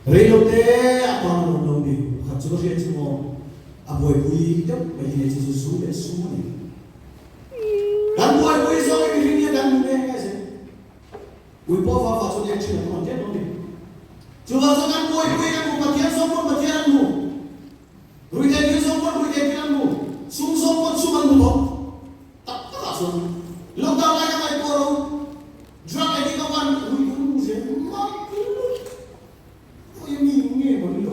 rêu tê apa nó đi học cho nó chơi chung mò bồi bùi đó bây giờ chỉ số để số này dan bồi rồi cái gì dan bồi cái gì bồi bỏ vào cho nên chỉ là con chết nó đi chúng ta cho dan bồi cái một bát sống một bát ăn ngủ rồi cái sống một rồi cái ăn ngủ sung sống một sung ăn ngủ tập tất xuống lúc đầu lại cái này cô đâu drug cái gì các bạn rồi cũng dễ mà ôi mình nghe một điều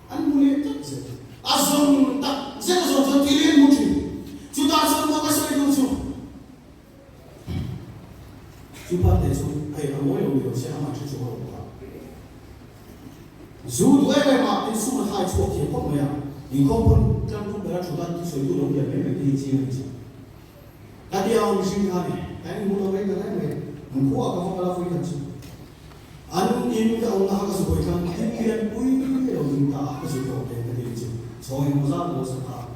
anh muốn lên tất dễ azon tak dễ rồi cho tiền một chút chúng ta sống một cái sự đúng chung Chupa de su ai amoy o yo se ama chu chu ro ba zu dwe me ma tin su hai chu ke ko me ya in ko pon kan du bera chu da ti so du ro ya me me ti chi ni ka dia o shin ha ni ai mu lo me ka lai me mu ko ka ko la fu ka chi an in ka on ha ka su ko kan ti ren pui o din ta ka su ko ke ka ti chi so in mo za lo sa ka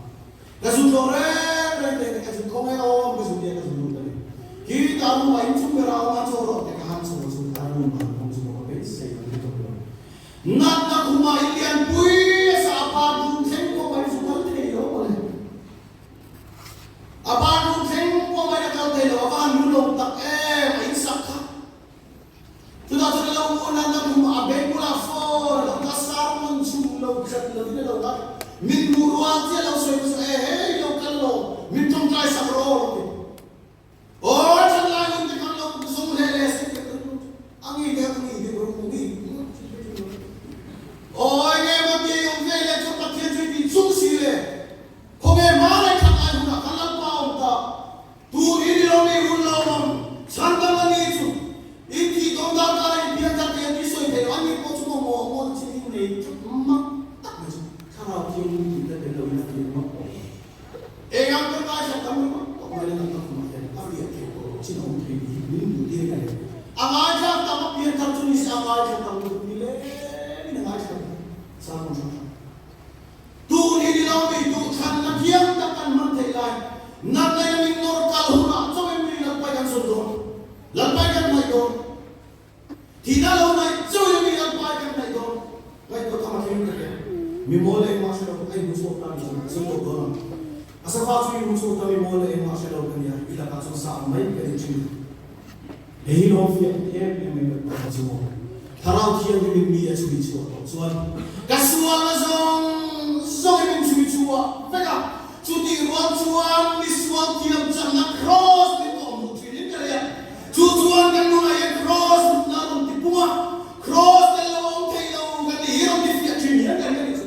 ka su ko re ka su ko me o ka su dia ka su du ta ni ki ta mu ai chu me ra ma cho ro te ka han so su ta ru ma ko su ko be se ka ti to nat na kuma ilian pui sa pa du sen ko mai su ko te yo ko le apa du sen ko mai ka te lo apa nu lo tak ai sak ka sudah lo ko na na kuma abe ko la fo lo ka sa mon su lo ka lo ni lo ka min mu ro ti lo so he lo ka lo min tong kai sa ro oh jangan yang kita kalau kusum lele sikit angin dia ni berumur oh ini mati yang lele cepat dia jadi sungsi le kau mana kata guna kalau kau tak tu ini lomi hulawam santaman itu ini dongdar kali dia jadi yang disoi deh angin kau cuma mau ciri ni mak tak macam kalau dia kita belum lagi mak yang terkait kamu kau mana nak kamu Cina untuk ini dia kan. Amaja tamak biar tertulis amaja tamak nilai ini amaja sama sama. Tu ni dilawi tu kan nak yang takkan mantai lain. Nak lain minor kalhuna coba ini lampakan sundon, lampakan maidon. Tidak lalu naik coba ini lampakan maidon. Maidon tamak yang mana? Mimoleh masih ada kain musuh kami sundon doang. Asal fatu yang musuh kami mulai masih ada orang yang tidak kasut sampai ke sini. Hei novia yang memang semua. Harau dia yang dia curi cua. Soal kasual zong yang curi cua. Mereka cuti ruang cuan misuan tiap jam nak cross di kamu curi kerja. Cuan kan mulai cross namun tipuah cross telawang telawang kan hilang di fiat curi kan itu.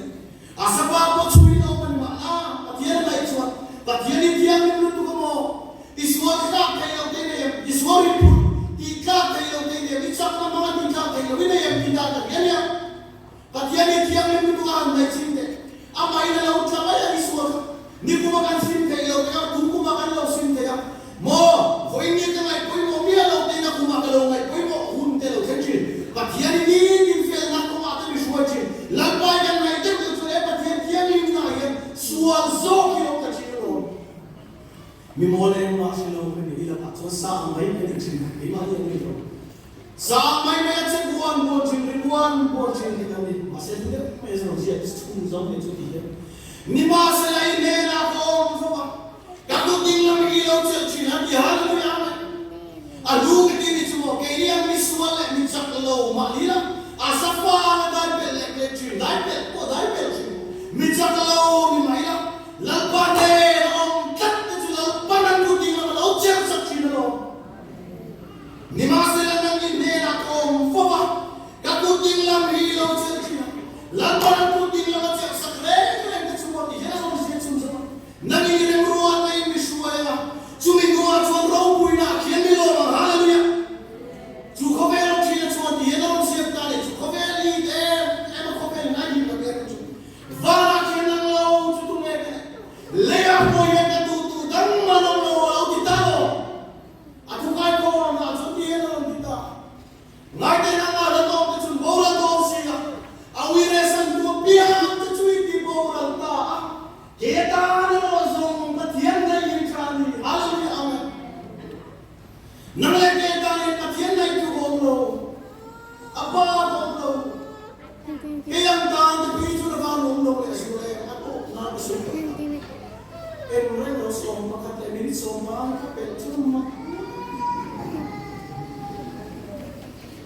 Asal apa curi namun mana? Dia naik cuan. Tapi dia yang menentu kamu iswar tak kayak dia iswar itu tidak kayak dia bicara nama tidak kayak dia yang tidak kayak dia tapi dia yang menentu orang naik cinta apa ini laut apa yang iswar ni kumakan cinta yang dia kumakan laut cinta yang mo kau ini kan kau mau dia laut dia kumakan laut kau mau hunte laut kecil tapi dia ni film nak kau ada di suatu lampai yang naik itu tu tapi dia ni naik sual zok yang kecil Mimoleh masih lalu ni ilah patut sampai ke sini. Imam yang itu sampai macam ribuan borjing kita ni masih tidak macam dia sekunjam itu dia. Ni masih lain era kau semua. Kalau tinggal ilau cecil hati hal tu yang alu kita ni semua. Kaya ni semua lek ni cak lau malila. Asapa ada belek cecil, dah belek, kau dah belek cecil. Ni cak lau ni malila. Lepas ni ni masih lagi nera kau foba, kau tinggal hilau cerita, lalu kau tinggal macam sekarang semua di sana masih semua. Nanti ni meruat ni misuaya, cuma meruat cuma rau puina, kian ni lor, haleluya. Cukup berat cina cuma di sana masih tali, cukup berat ni emang cukup berat lagi berat tu. Vara kian lau cukup berat, lepas poya tu dan mana lau kita lo. Aku kaya kau orang tu dia orang kita. Ngai tenang ada tu tu bola tu sih. Awi resan tu biar tu cuci di bola ta. Kita ni rozong katian dah yang cari. Haleluya amin. Nampak kita ni katian dah itu bola. Apa bola? Yang dah tu picu dah bola esok. Aku nak esok. Orang rozong makan lebih somang kapel cuma.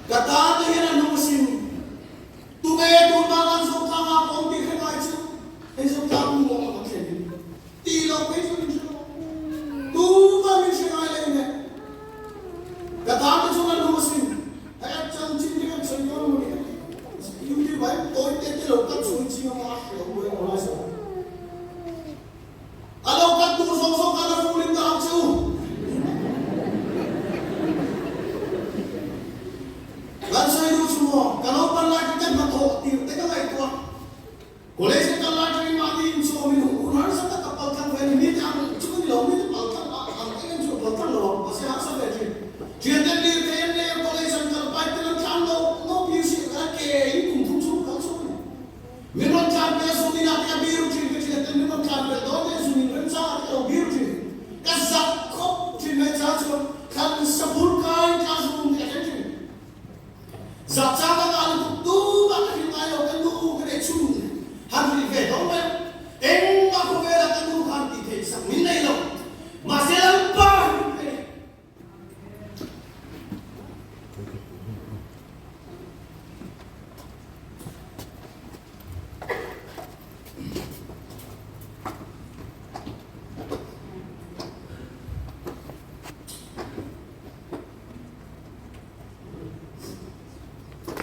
Kata tu yang anu musim, tu kaya tu makan suka ngapong di kena itu, esok kamu mau makan sendiri. Tilo peso ni semua, tu kami semua lagi. Zacaga na tu ba ka tayo kanu ka chu. Hangri ve do me. Eng ma ko vera kanu kan ti the sa minai lo. Maselang pa.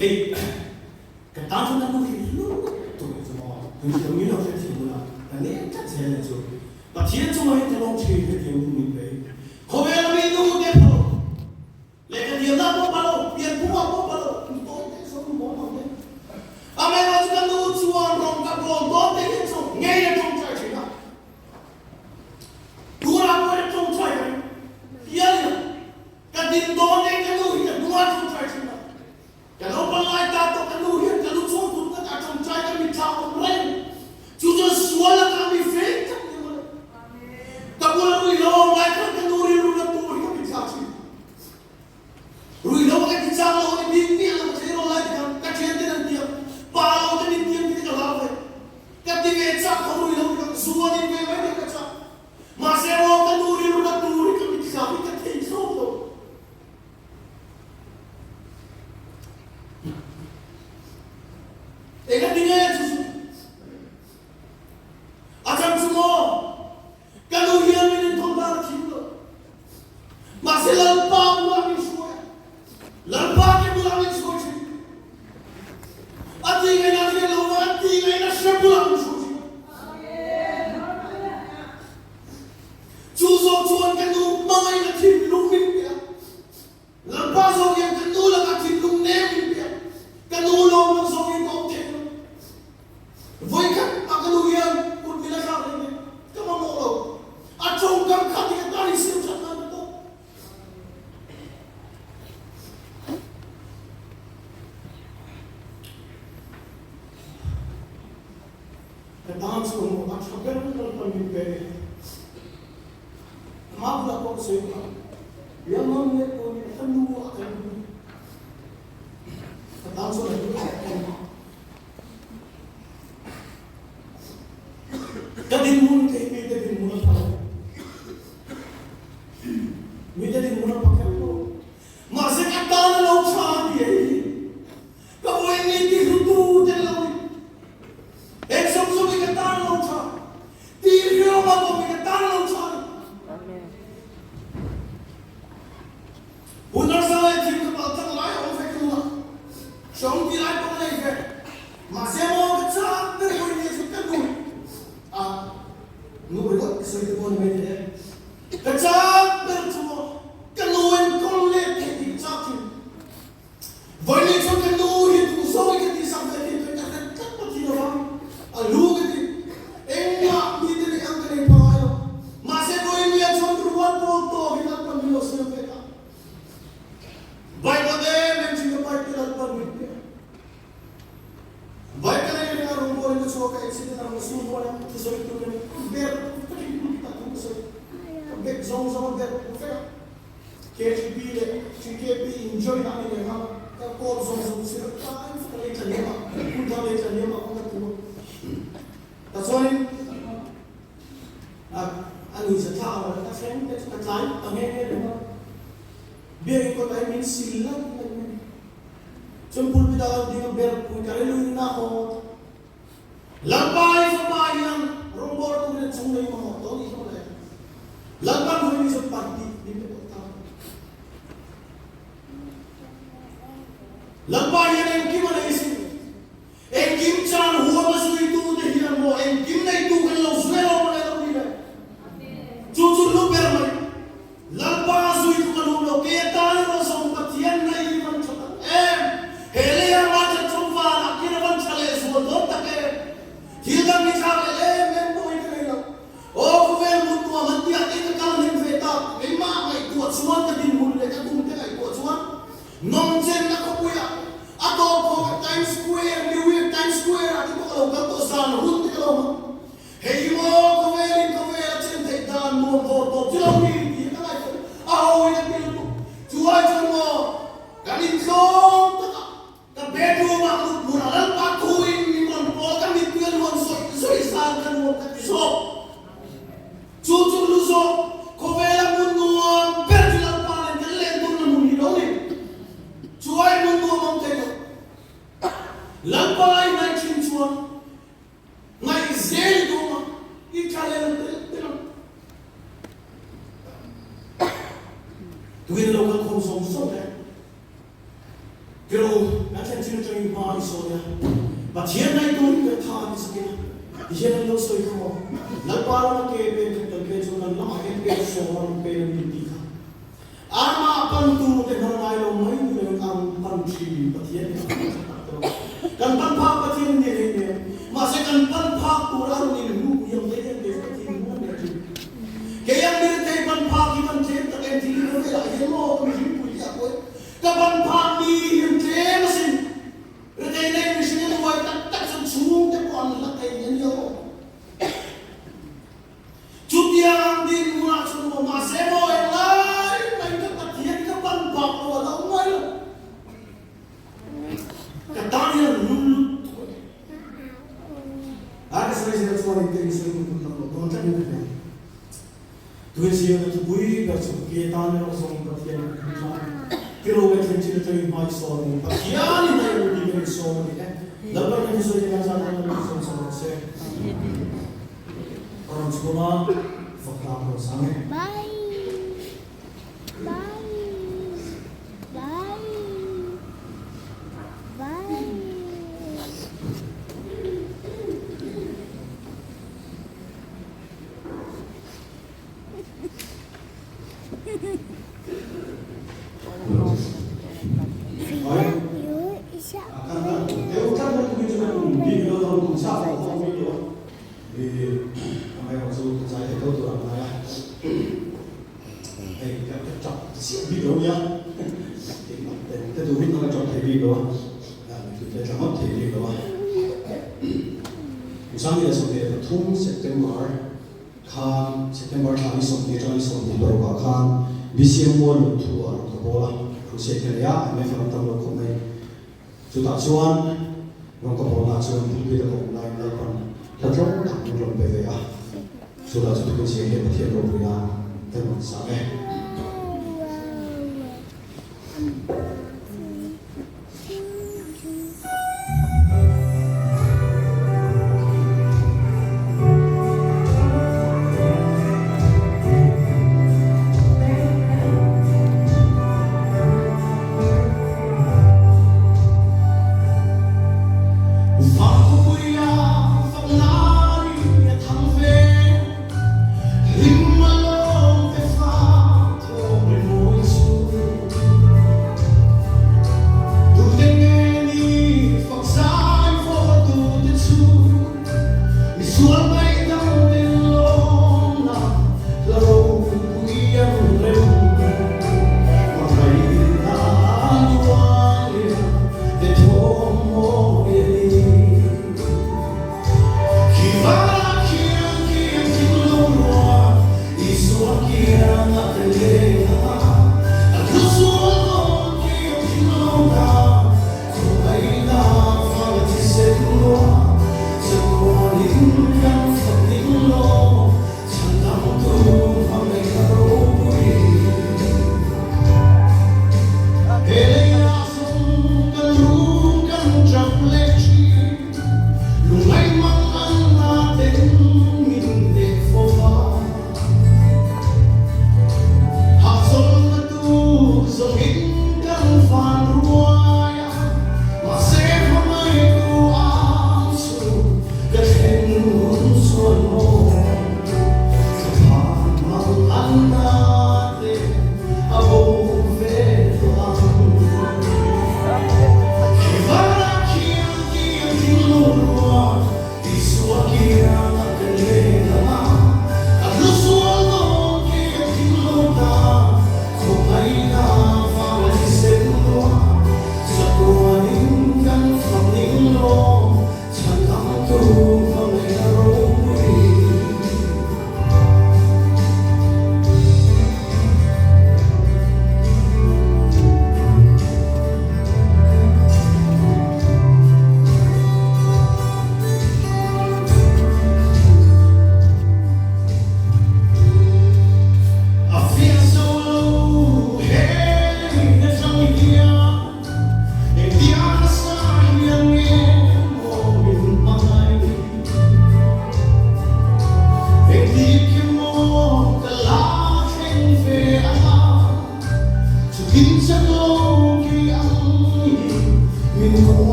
Hey, katakan nama lu tu semua, tu ni nak cerita mula, dan ni tak cerita tu. Tapi cerita semua itu orang cerita dia mungkin baik. Kau yang minum dia pun, lepas dia nak bawa, dia buat bawa, itu dia semua bawa dia. Amen macam tu cuan orang kapal, tu dia semua ngaya tu cerita. Dua apa tu cerita? Dia ni, kadin tu dia tu dia dua tu cerita. Kalau pelai tato kanuhian, kalau suatu tak akan cai kami tahu lain. Jujur suara kami fake. Kabul ruilo, mereka kanuhian rulo tuh kami cai. Ruilo mereka cai orang bini yang zero lagi kan, kacian dan dia, palau dan dia kita lawan. Ketika cai ruilo kan suara ni mereka cai. Masih orang kanuhian rulo tuh kami cai, kita tahu. Ega tinggal susu. Akan semua kalau dia minum tombak cinta, masih lempa pulangisuai, lempa ke pulang isuai. Ati kena dia lawan, ati kena sepulang isuai. Cuso cuan kenu mangai kacim lumin dia, lempa so yang kenu lah kacim lum nemin dia, kenu lom so yang kau teh. Voi kan akan ujian pun bila kau ini, kamu mau acung kan kau tidak tahu isi ucapan itu. Kadang semua acung kan kalau mimpi, maaf tak kau sewa, dia mau ni pun kamu akan. Kadang semua itu akan. Kadin mun kay mita din muna pa. Mita din muna pa kayo. Masikatan na sa diye. Kapoy ni di rutu de lawi. Eksam so bigatan na sa. Tiryo ma ko bigatan na sa. Amen. Unar sa ay tin ka pagtan lai o fe kuwa. Shong di lai pa lai fe. Masemo ka sa de ko ni sa ka Nubur kesulitan pun macam kecap bercuma keluhan kolek di cakin. Vani tu keluhan tu soal kita sampai kita nak apa kita faham? Alu kita enggak kita ni angkat ni payah. Masih boleh lihat contoh foto kita pun belum sampai. Baik ada mencuri baik kita pun boleh. Baik kalau ni orang boleh tu suaka eksiden orang semua orang tu soal itu kan. Ber kita tu soal. Ber zong ber perfect. KGB le, KGB enjoy kami ni ha. Kalau zong sila time kalau itu ni mah, kita le itu ni mah kita tu. That's why anu sekarang kita friend kita time angin ni mah. Biar ikut time ni sila. Sempul kita dia ber pun kalau nak ho. Lampai yang rombor tu dan sungai mau tahu ni semua. Lampai tu ni seperti di kota. Lampai yang gimana isi? Kim chan huwa masuk itu deh yang mau. Kim na itu kalau suara boleh tahu ni. Jujur lu bermai. Lampai tu itu kalau lu ketan lu sempat yang na ini macam. Hele yang macam cuma akhirnya macam le semua tu tak ke. Kita bicara memang itu. Oh, kalau mutu mati ada kalau ni feta, memang mai kuat semua tadi mulai aku mungkin ai kuat semua. Nonsen nak aku ya. Atau Times Square, New York Times Square, atau kalau kau sana, hut kalau tuwin na lang kung song pero natin sinutong yung mga iso niya pathiyan na ito yung kataan sa kina iyan ang loso ito mo nagparang nagkebe nagkebe ng laking peso ang pera hindi ka ama pantu de harayo may yung ang panchi pathiyan kan panpapathiyan niya masakan panpakuran ni lu yang lain dia pathiyan mo kaya meron tayo panpakitan siya takay hindi na nila yan mo kung kapan pagi yung temasin retay na yung siya ng white tak sa sumong ko ang lakay niya niyo chutiang din muna sa mga masemo ay may kapatiyan kapan bako wala umay katanya lulut ada sila suara yang sila kung tuwin siya na tubuy berso kiyatan na sa mga kapatiyan pero when you tell my story, but yan na yung bibigay story dapat yung story na sa akin ng sa kasi parang siguro fakta ko sa amin
Bye.
September kami som baru kan BCM1 tua ke bola Rusia Korea ame faram lo ko mai juta chuan nong ko bola chuan bi da ko lai lai kon ta tro ta lo be ve ya sura chu ko che he pathian ro ya ten sa me Himmalong te fa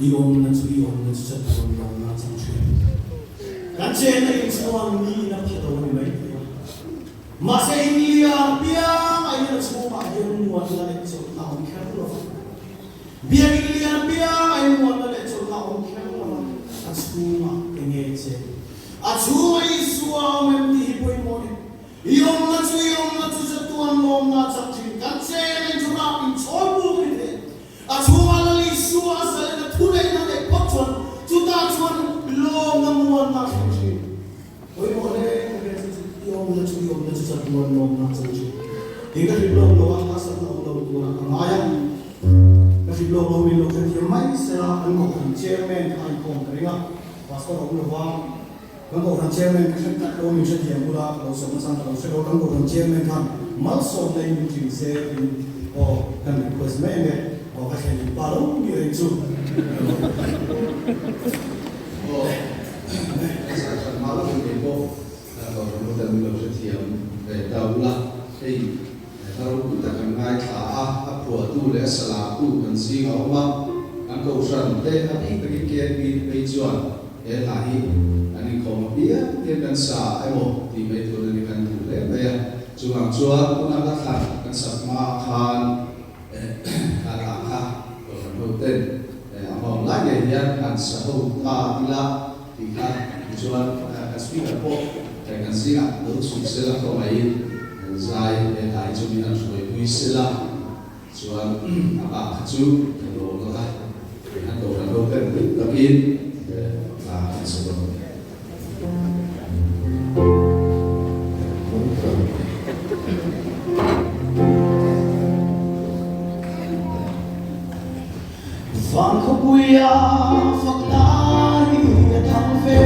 Iom na sa tuwan na sa tuwan. Kanche na yung suwan ni na pitaw ni may masa India biang ay na semua yung wala na sa taong kero. Biang India biang ay wala na sa taong kero. At semua pengece. At semua iswa memti boy mo. Iom na sa tuwan mo na sa tuwan. Kanche na yung rapin chobu ni. At semua lali suwa sa tunay na pagtuan, tutuan belum namuan nak sih. Oi boleh, yung na sa tuan belum nak sih. Hingga belum doang kasar belum tuan kamayan. Kasi belum belum kerja mai sila angkot chairman angkot ringa. Pastor orang luar, angkot chairman kasi tak belum bisa dia mula kalau sama-sama kalau saya angkot chairman kan masuk dari meeting saya oh kan request mana. Oh, kasi baru dia itu.
Oh, saya malam ini kalau kita belum setiap tahu lah, kalau kita kenal apa tu le selaku dan si awak, angkau san tapi pergi tujuan, lahi, ani kau dia dan sa, di betul dengan tu le, cuan pun ada kan sama kan. Hotel, abang lagi yang kan sahut tila tujuan kasih apa dengan siapa terus sila kau main zai dari juminan suai sila tujuan apa kaju kalau lah dengan orang hotel tapi lah sebab Vang kuya faklahi atang fe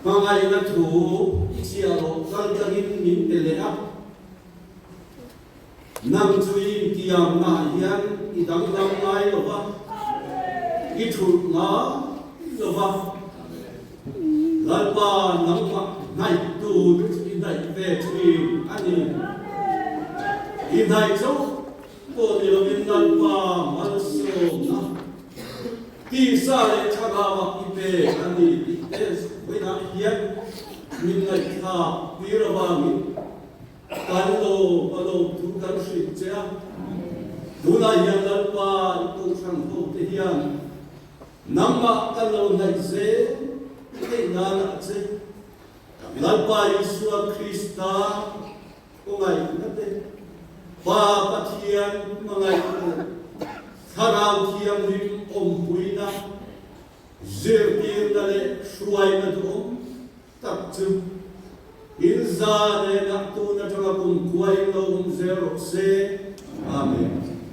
Mangai na thu isialo kaltangin min telea nang chui tiam na hian idang dang ngai lova i thu na lova lalpa nang ma ngai tu i nai ve chui ani i nai cho ko ni lo min lalpa mal so na ti sa le chagawa i pe ani es wena hian min ngai kha virava min kanlo palo tu kan shi cha duna hian lalpa tu sang ho te hian namma kanlo nai se te na na che lalpa Yeshua Krista ko ngai na te pa pathian mangai ko tharau thiam rim om puina zirpir na le shruai na dum tak chu Inza ne nak tu na chaka kum kuai lo zero se. Amen.